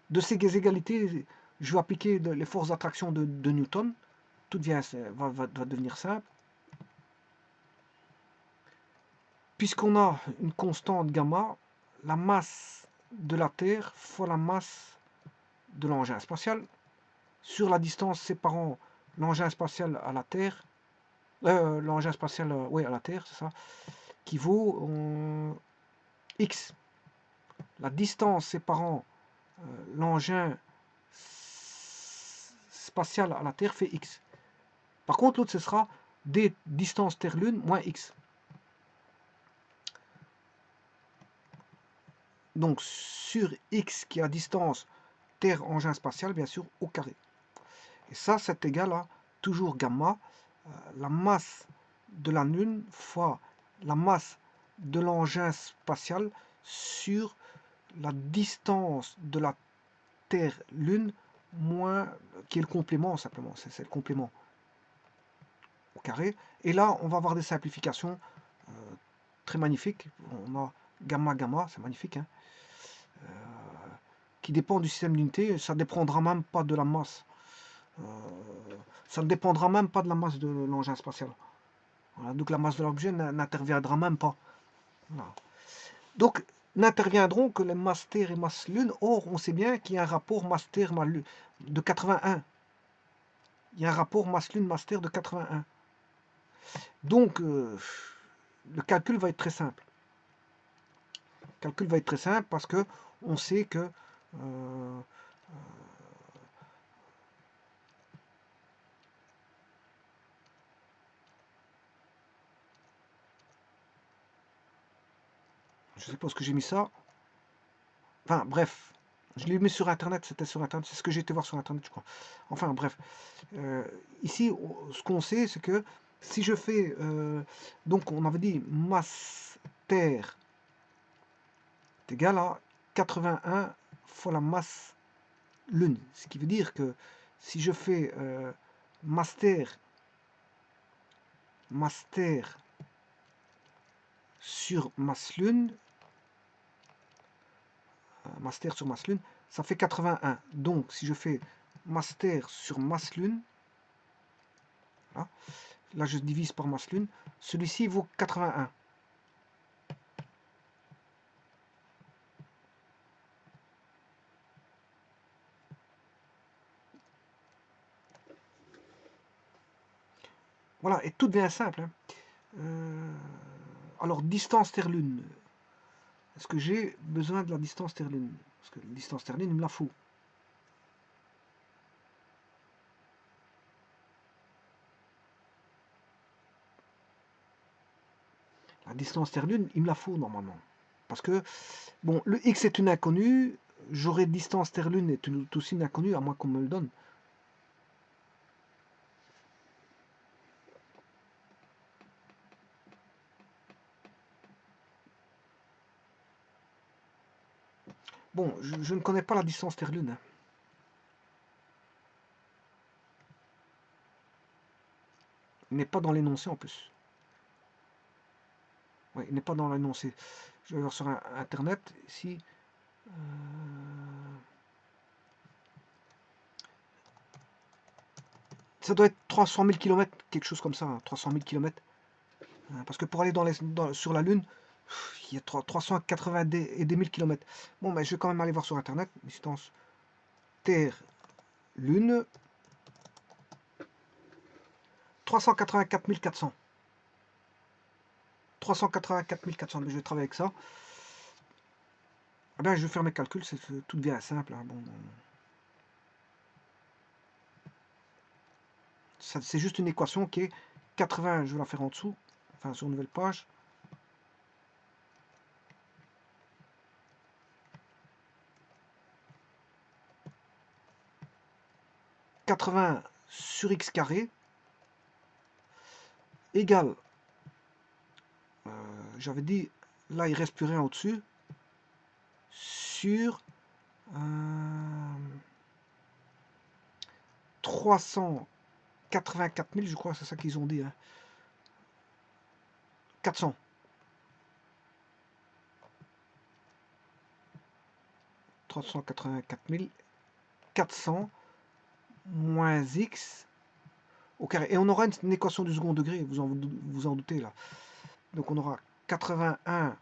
De ces égalités, je vais appliquer les forces d'attraction de Newton. Tout va devenir simple. Puisqu'on a une constante gamma, la masse de la Terre fois la masse de l'engin spatial sur la distance séparant l'engin spatial à la Terre, l'engin spatial à la Terre, c'est ça, qui vaut x. La distance séparant l'engin spatial à la Terre fait x. Par contre, l'autre, ce sera d distance Terre-Lune moins x. Donc, sur x qui est à distance Terre-engin spatial, bien sûr, au carré. Et ça, c'est égal à toujours gamma, la masse de la Lune fois la masse de l'engin spatial sur la distance de la Terre-Lune moins, qui est le complément simplement, c'est le complément au carré. Et là, on va avoir des simplifications très magnifiques. On a gamma, gamma, c'est magnifique, hein, qui dépend du système d'unité. Ça ne dépendra même pas de la masse. Ça ne dépendra même pas de la masse de l'engin spatial. Voilà, donc la masse de l'objet n'interviendra même pas. Voilà. Donc, n'interviendront que les masses Terre et masse Lune. Or, on sait bien qu'il y a un rapport masse Terre, masse Lune de 81. Il y a un rapport masse Lune, masse Terre de 81. Donc, le calcul va être très simple. Le calcul va être très simple parce que on sait que je sais pas où que j'ai mis ça. Enfin, bref. Je l'ai mis sur Internet, c'était sur Internet. C'est ce que j'ai été voir sur Internet, je crois. Enfin, bref. Ici, ce qu'on sait, c'est que si je fais... donc, on avait dit masse Terre est égale à 81 fois la masse Lune. Ce qui veut dire que si je fais masse Terre sur masse Lune, masse Terre sur masse Lune, ça fait 81. Donc, si je fais masse Terre sur masse Lune, voilà, là je divise par masse Lune, celui-ci vaut 81. Voilà, et tout devient simple. Hein. Alors, distance Terre-Lune. Est-ce que j'ai besoin de la distance Terre-Lune? Parce que la distance Terre-Lune, il me la faut. La distance Terre-Lune, il me la faut normalement. Parce que, bon, le x est une inconnue, j'aurai distance Terre-Lune est aussi une inconnue, à moins qu'on me le donne. Bon, je ne connais pas la distance Terre-Lune. Hein. Il n'est pas dans l'énoncé en plus. Oui, il n'est pas dans l'énoncé. Je vais voir sur Internet, ici. Ça doit être 300 000 km, quelque chose comme ça, hein, 300 000 km. Parce que pour aller sur la Lune, il y a 380 et des 1000 km. Bon, mais je vais quand même aller voir sur Internet. Distance Terre-Lune. 384 400. 384 400, mais je vais travailler avec ça. Ah ben, je vais faire mes calculs, c'est tout bien simple. Hein. Bon, c'est juste une équation qui est 80, je vais la faire en dessous, enfin sur une nouvelle page. 80 sur x carré égale, j'avais dit, là il reste plus rien au-dessus, sur 384 000, je crois, c'est ça qu'ils ont dit. Hein. 400. 384 400 moins x au carré. Et on aura une équation du second degré, vous en doutez là. Donc on aura 81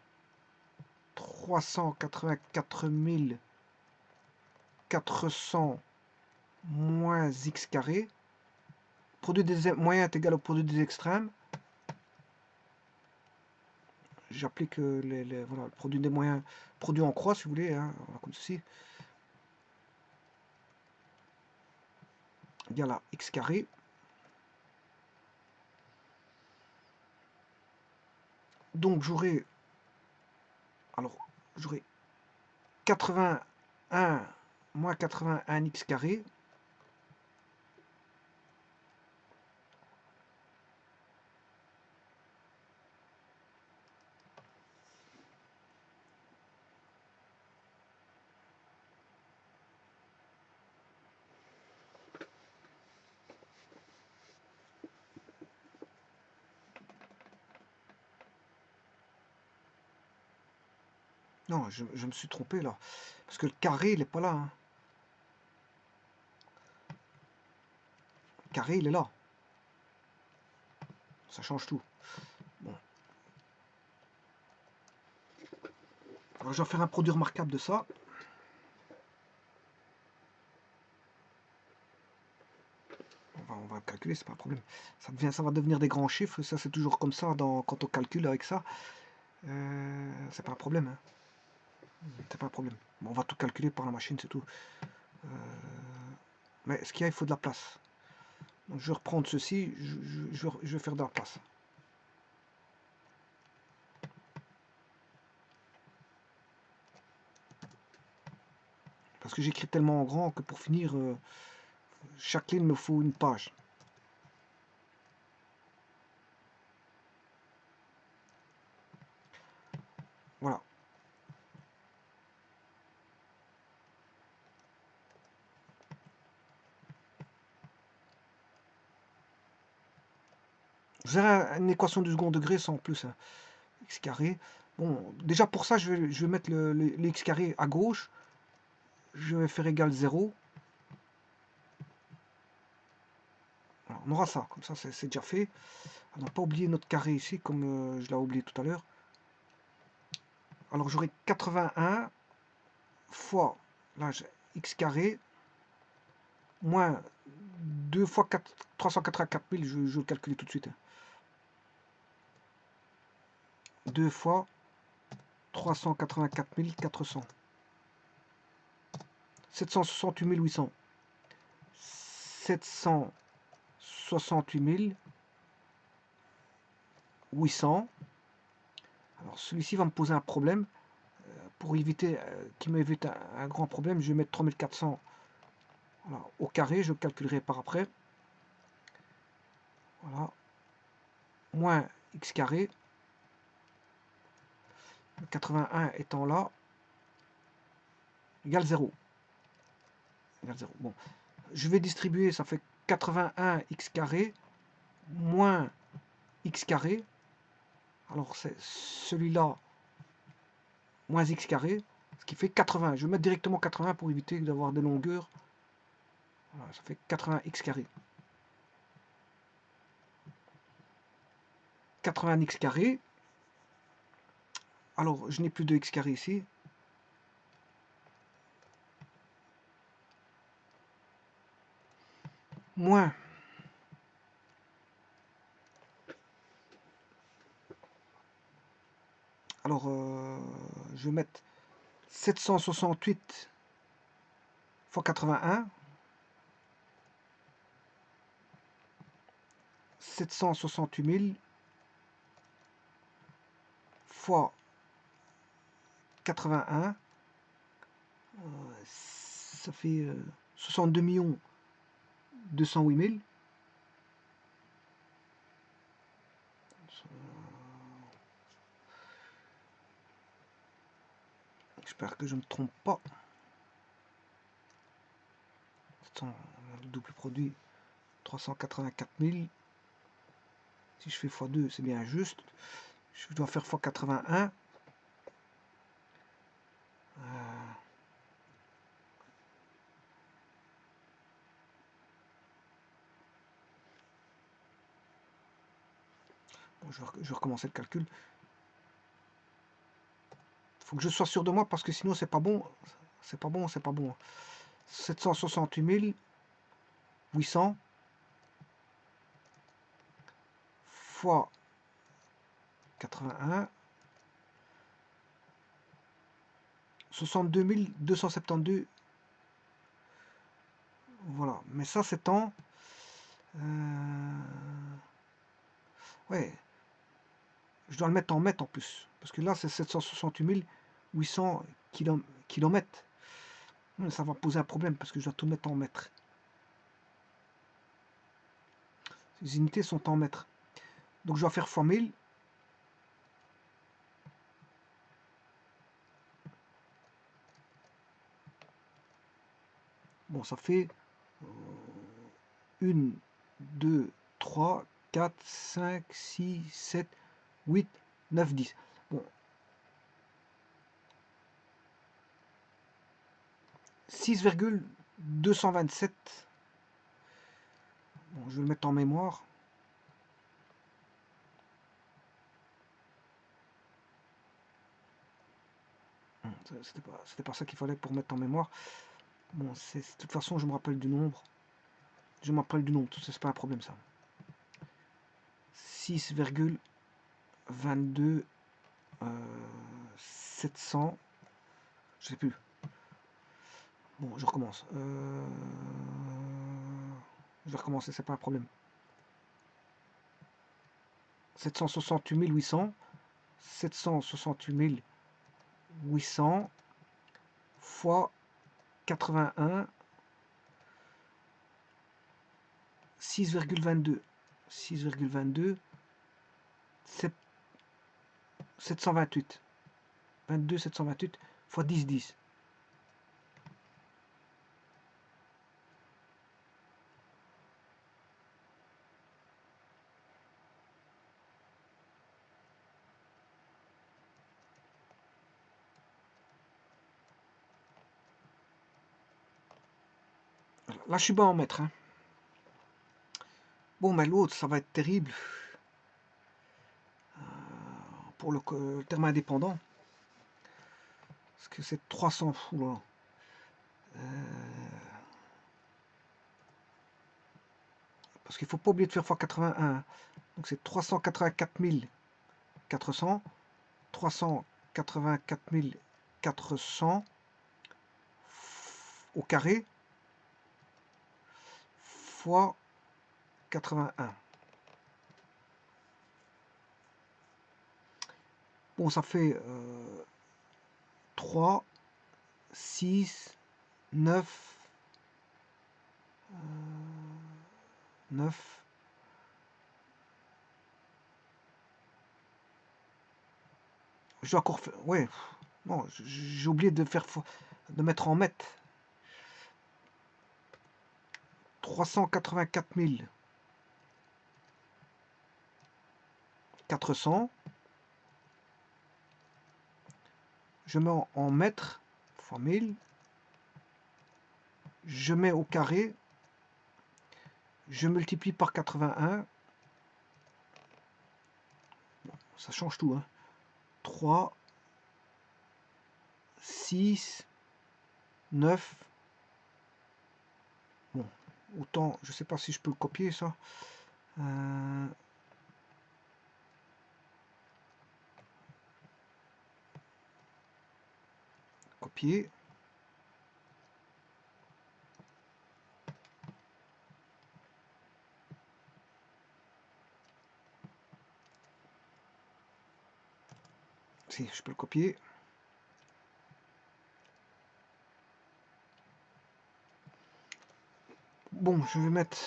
384 400 moins x carré. Produit des moyens est égal au produit des extrêmes. J'applique voilà, le produit des moyens, produit en croix si vous voulez, hein, comme ceci. Égal à x carré. Donc j'aurai 81 moins 81 x carré Non, je me suis trompé là. Parce que le carré, il n'est pas là. Hein. Le carré, il est là. Ça change tout. Bon. Alors, je vais faire un produit remarquable de ça. On va calculer, c'est pas un problème. Ça va devenir des grands chiffres. Ça, c'est toujours comme ça quand on calcule avec ça. C'est pas un problème. Hein. C'est pas un problème. Bon, on va tout calculer par la machine, c'est tout. Mais ce qu'il y a, il faut de la place. Donc, je vais reprendre ceci. Je vais faire de la place. Parce que j'écris tellement en grand que pour finir, chaque ligne me faut une page. Voilà. Vous avez une équation du second degré sans plus. Hein. X carré. Bon, déjà pour ça, je vais mettre le x carré à gauche. Je vais faire égal 0. Alors, on aura ça, comme ça c'est déjà fait. On n'a pas oublié notre carré ici, comme je l'ai oublié tout à l'heure. Alors j'aurai 81 fois, là, x carré, moins 2 fois 384 000, je vais le calculer tout de suite. 2 fois 384 400. 768 800. 768 800. Alors celui-ci va me poser un problème. Pour éviter qu'il m'évite un grand problème, je vais mettre 3400 voilà, au carré, je calculerai par après. Voilà. Moins x carré. 81 étant là, égale 0. Égale 0. Bon. Je vais distribuer, ça fait 81 x carré moins x carré. Alors c'est celui-là moins x carré, ce qui fait 80. Je vais mettre directement 80 pour éviter d'avoir des longueurs. Voilà, ça fait 80 x carré. 80 x carré. Alors, je n'ai plus de x carré ici. Moins je vais mettre 768 fois 81. 768 000 fois 81. Ça fait 62 208 000. J'espère que je ne me trompe pas. Le double produit 384 000. Si je fais x2, c'est bien juste. Je dois faire x81. Bon, je vais recommencer le calcul. Il faut que je sois sûr de moi parce que sinon c'est pas bon. C'est pas bon, c'est pas bon. 768 800 fois 81. 62 272. Voilà. Mais ça, c'est en... ouais. Je dois le mettre en mètres en plus. Parce que là, c'est 768 800 kilomètres. Ça va poser un problème parce que je dois tout mettre en mètres. Les unités sont en mètres. Donc, je dois faire x 1000. Bon, ça fait 1, 2, 3, 4, 5, 6, 7, 8, 9, 10. Bon. 6,227. Bon, je vais le mettre en mémoire. C'était pas ça qu'il fallait pour mettre en mémoire. Bon, de toute façon, je me rappelle du nombre. Je me rappelle du nombre, c'est pas un problème ça. 6,22 700. Je sais plus. Bon, je recommence. Je vais recommencer, c'est pas un problème. 768 800. 768 800 fois 81. 6,22. 6,22. 728. 22 728 fois 10 10. Là, je suis bas en mètres. Hein. Bon, mais l'autre, ça va être terrible. Pour le terme indépendant. Parce que c'est 300 fous là. Parce qu'il ne faut pas oublier de faire x81. Donc c'est 384 400. 384 400 au carré fois 81. Bon, ça fait 3, 6, 9, 9. Je dois encore faire... Ouais, non, j'ai oublié de mettre en mètres. 384 400. Je mets en mètres fois 1000. Je mets au carré. Je multiplie par 81. Bon, ça change tout. Hein. 3, 6, 9. Bon, autant, je sais pas si je peux le copier ça. Copier. Si, je peux le copier. Bon, je vais mettre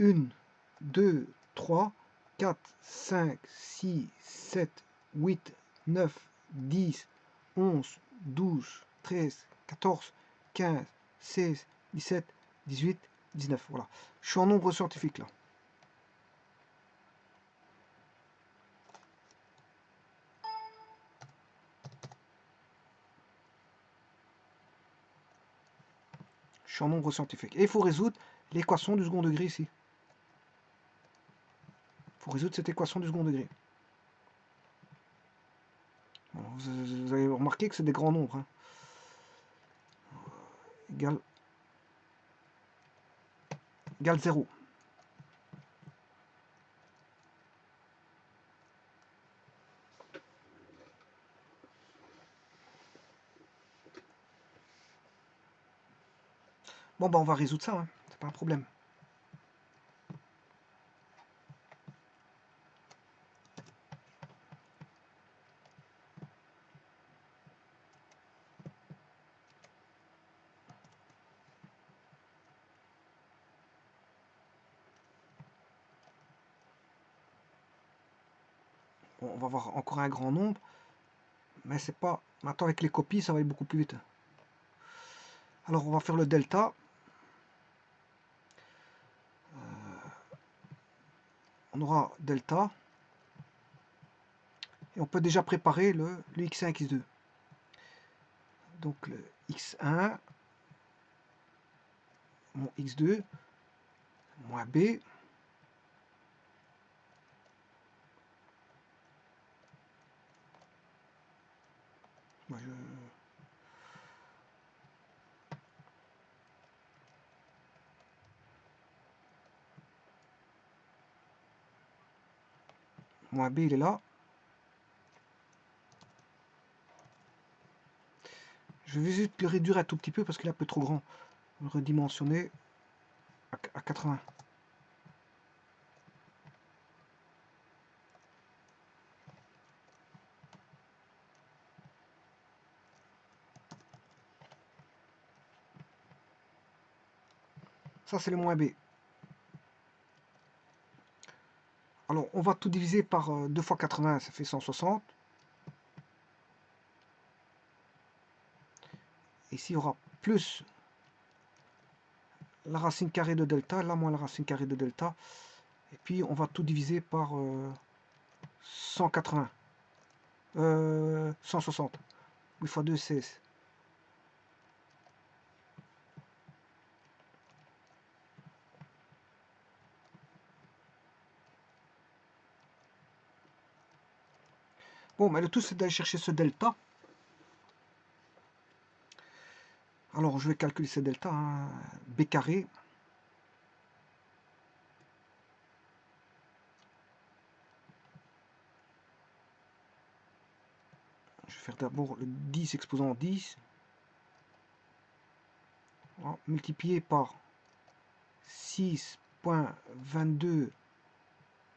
1, 2, 3, 4, 5, 6, 7, 8, 9, 10, 11, 12, 13, 14, 15, 16, 17, 18, 19. Voilà. Je suis en nombre scientifique là. Je suis en nombre scientifique. Et il faut résoudre l'équation du second degré ici. Il faut résoudre cette équation du second degré. Bon, vous avez remarqué que c'est des grands nombres. Hein. Égale 0. Bon, bah on va résoudre ça, hein. C'est pas un problème. Bon, on va avoir encore un grand nombre, mais c'est pas... Maintenant, avec les copies, ça va aller beaucoup plus vite. Alors, on va faire le delta. On aura delta. Et on peut déjà préparer le x1, x2. Donc, le x1, mon x2, moins b. Moi, moins b, il est là. Je vais juste le réduire un tout petit peu parce qu'il est un peu trop grand. Le redimensionner à 80. Ça, c'est le moins b. Alors, on va tout diviser par 2 fois 80, ça fait 160. Ici, il y aura plus la racine carrée de delta, là moins la racine carrée de delta. Et puis, on va tout diviser par 180. 160. 8 fois 2, 16. Bon, mais le tout, c'est d'aller chercher ce delta. Alors, je vais calculer ce delta. Hein. B carré. Je vais faire d'abord le 10 exposant 10. Voilà, multiplié par 6,22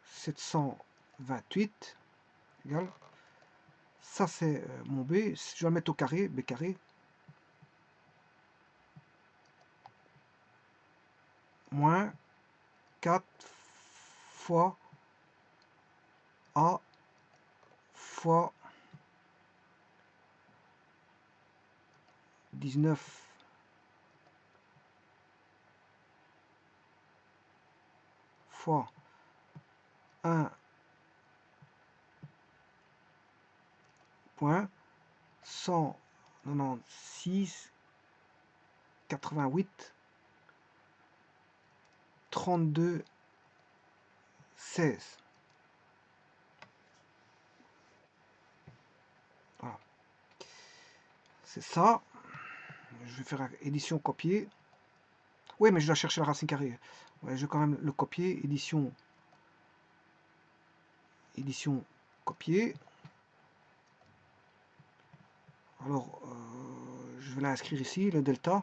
728 égale. Ça, c'est mon B. Je vais le mettre au carré, B carré. Moins 4 fois A fois 19 fois 1 point 196 88 32 16. Voilà. C'est ça. Je vais faire édition copier. Oui, mais je dois chercher la racine carrée. Ouais, je vais quand même le copier. Édition copier. Alors, je vais l'inscrire ici, le delta.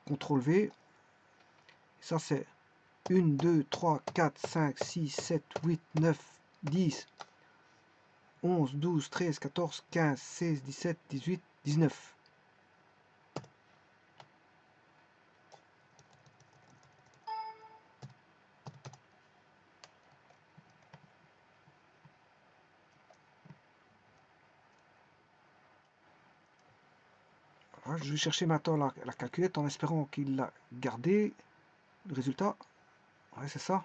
CTRL V. Ça, c'est 1, 2, 3, 4, 5, 6, 7, 8, 9, 10, 11, 12, 13, 14, 15, 16, 17, 18, 19. Voilà, je vais chercher maintenant la calculette en espérant qu'il l'a gardé. Le résultat, ouais, c'est ça.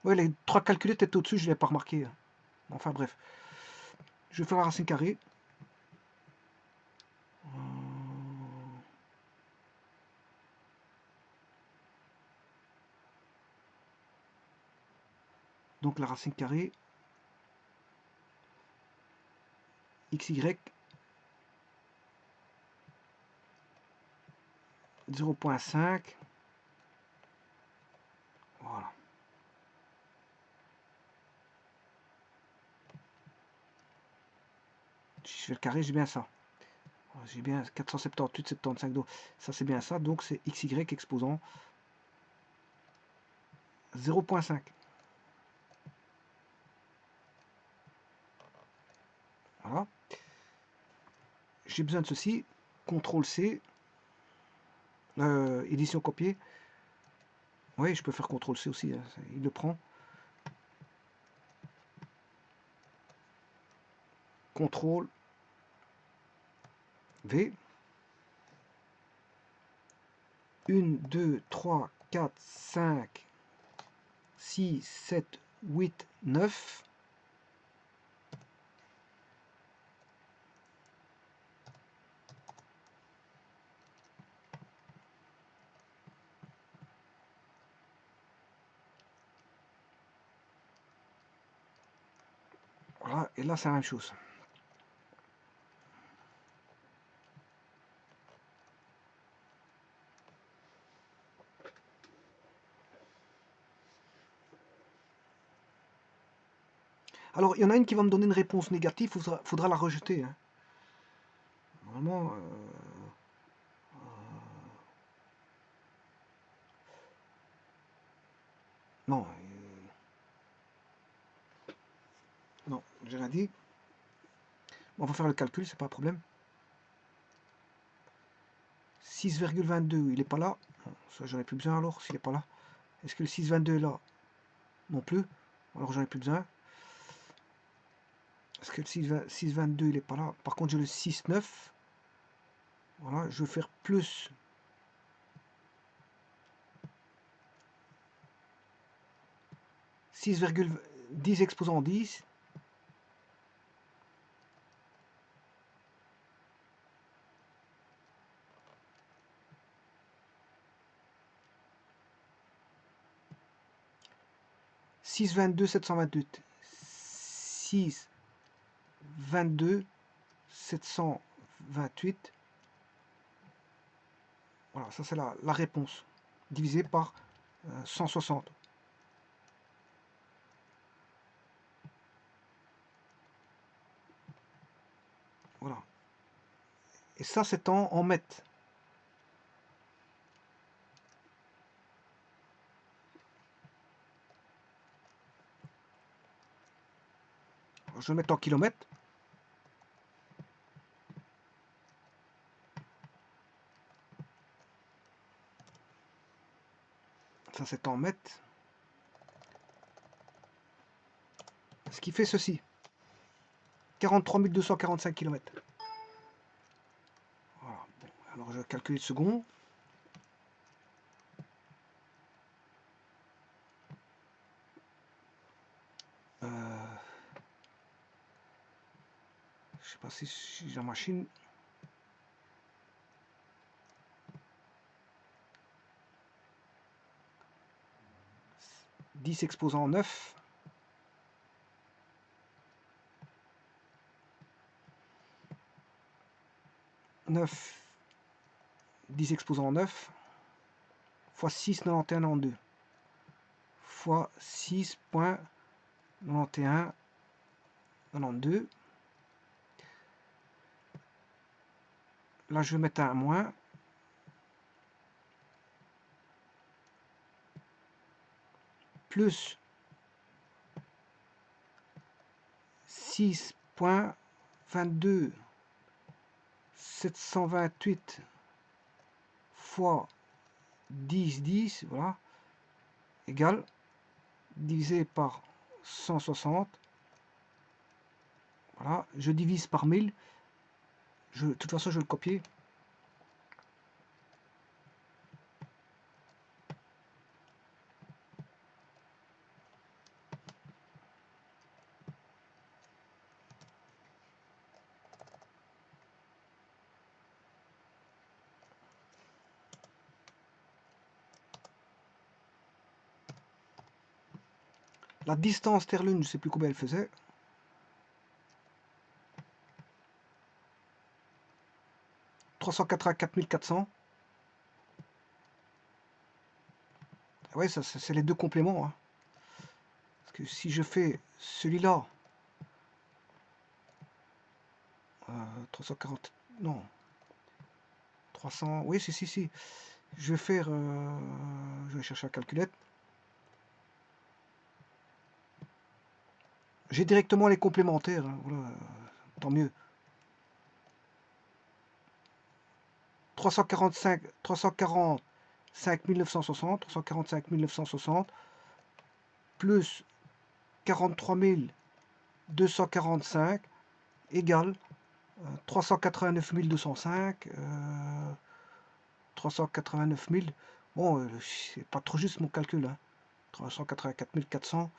Ouais, les 3 calculettes étaient au-dessus, je ne l'ai pas remarqué. Enfin bref. Je vais faire la racine carrée. Donc la racine carrée, xy 0,5. Voilà. Si je fais le carré, j'ai bien ça. J'ai bien 478, 75. Donc ça c'est bien ça. Donc c'est xy exposant 0,5. Voilà. J'ai besoin de ceci. CTRL C. Édition copier. Oui, je peux faire CTRL C aussi. Hein, il le prend. CTRL V. 1, 2, 3, 4, 5, 6, 7, 8, 9. Voilà, et là c'est la même chose. Alors, il y en a une qui va me donner une réponse négative, faudra la rejeter. Hein. Normalement, non, non, j'ai rien dit. On va faire le calcul, c'est pas un problème. 6,22, il n'est pas là. Bon, ça, j'en ai plus besoin alors, s'il n'est pas là. Est-ce que le 6,22 est là? Non plus. Alors, j'en ai plus besoin. Est-ce que le 6,22 il n'est pas là? Par contre, j'ai le 6,9. Voilà, je vais faire plus 6,10 exposant 10. « 6,22 728. 6,22 728. Voilà, ça c'est la réponse. Divisé par 160. Voilà. Et ça, c'est en mètres. Je vais mettre en kilomètres. Ça, c'est en mètres. Ce qui fait ceci. 43 245 km. Voilà. Bon, alors, je vais calculer le second. Je sais pas si j'ai la machine. 10 exposant 9. 9, 10 exposant 9, fois 6,91,92, fois 6,91 92. Là, je vais mettre un moins. Plus 6.22 728 fois 10, voilà, égale, divisé par 160. Voilà, je divise par 1000. De toute façon, je vais le copier. La distance Terre-Lune, je ne sais plus combien elle faisait. 384 400. Ouais, ça, c'est les deux compléments. Hein. Parce que si je fais celui-là, 340, non, 300, oui, si. Je vais faire, je vais chercher la calculette. J'ai directement les complémentaires, hein, voilà, tant mieux. 345 960, 345 960, plus 43 245, égale 389 205, 389 000, bon, c'est pas trop juste mon calcul, hein. 384 400,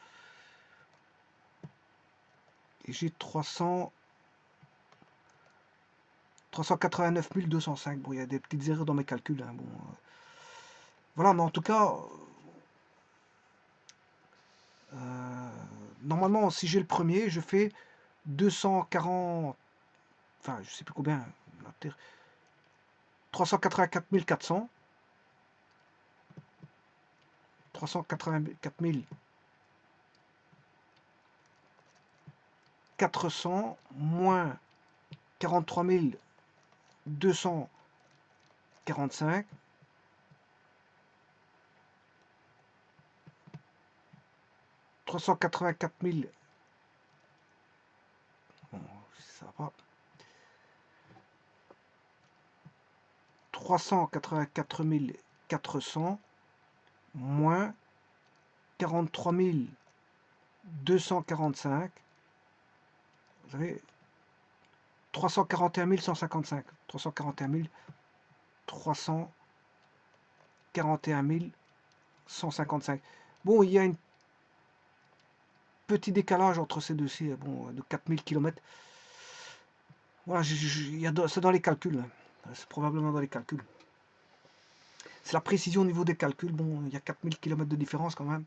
et j'ai 389 205. Bon, il y a des petites erreurs dans mes calculs, hein, bon, voilà, mais en tout cas, normalement, si j'ai le premier, je fais 240, enfin, je sais plus combien, 384 400, 384 400 moins 43 245, « 384 000, bon, ça va, 384 400 moins 43 245, vous avez 341 155, 341 155. Bon, il y a un petit décalage entre ces deux-ci, bon, de 4000 km. Voilà, c'est dans les calculs. C'est probablement dans les calculs. C'est la précision au niveau des calculs. Bon, il y a 4000 km de différence quand même.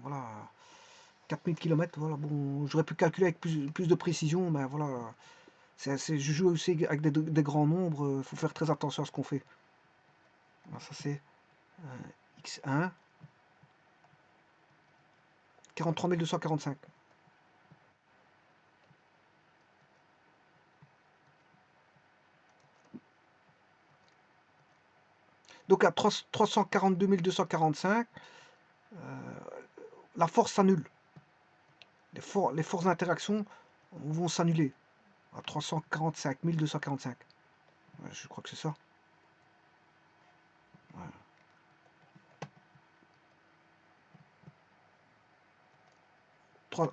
Voilà. 4000 km, voilà. Bon, j'aurais pu calculer avec plus de précision, mais voilà. Je joue aussi avec des grands nombres. Il faut faire très attention à ce qu'on fait. Alors, ça, c'est x1. 43 245. Donc à 342 245, la force s'annule. Les forces d'interaction vont s'annuler à 345 245. Ouais, je crois que c'est ça. Ouais.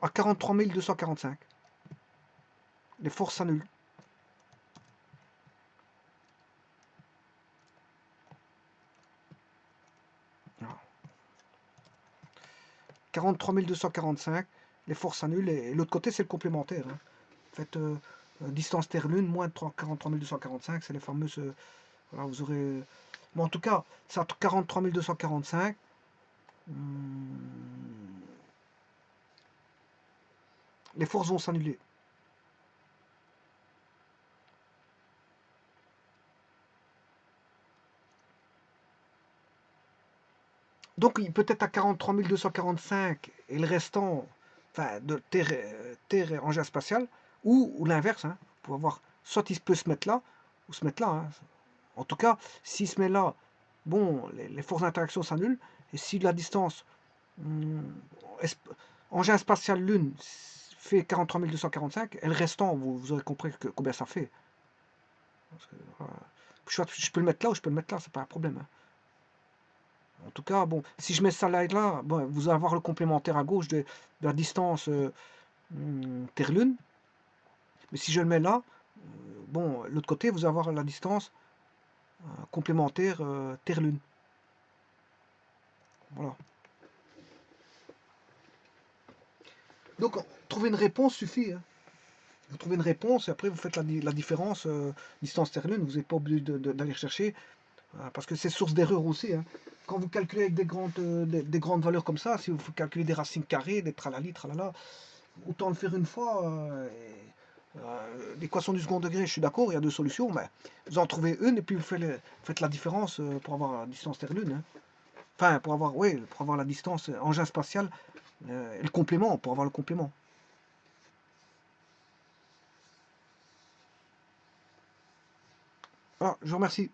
À 43 245. Les forces s'annulent. Voilà. 43 245, les forces s'annulent, et l'autre côté c'est le complémentaire. Hein. En fait, distance Terre-Lune, moins 43 245, c'est les fameuses... voilà, vous aurez... Bon, en tout cas, c'est à 43 245. Les forces vont s'annuler. Donc peut-être à 43 245 et le restant, enfin, de Terre, Terre et engin spatial, ou l'inverse, hein. Vous pouvez avoir, soit il peut se mettre là, ou se mettre là, hein. En tout cas, s'il se met là, bon, les forces d'interaction s'annulent, et si la distance engin spatial Lune fait 43 245, et le restant, vous aurez compris combien ça fait. Parce que, je peux le mettre là ou je peux le mettre là, c'est pas un problème, hein. En tout cas, bon, si je mets ça là, bon, vous allez avoir le complémentaire à gauche de la distance Terre-Lune. Mais si je le mets là, bon, l'autre côté, vous allez avoir la distance complémentaire Terre-Lune. Voilà. Donc, trouver une réponse suffit, hein. Vous trouvez une réponse et après vous faites la différence distance Terre-Lune. Vous n'êtes pas obligé d'aller chercher parce que c'est source d'erreur aussi, hein. Quand vous calculez avec des grandes valeurs comme ça, si vous calculez des racines carrées, des tralali, tralala, autant le faire une fois. L'équation du second degré, je suis d'accord, il y a deux solutions, mais vous en trouvez une et puis faites la différence pour avoir la distance Terre-Lune, hein. Enfin, pour avoir la distance engin spatial et le complément, pour avoir le complément. Voilà, je vous remercie.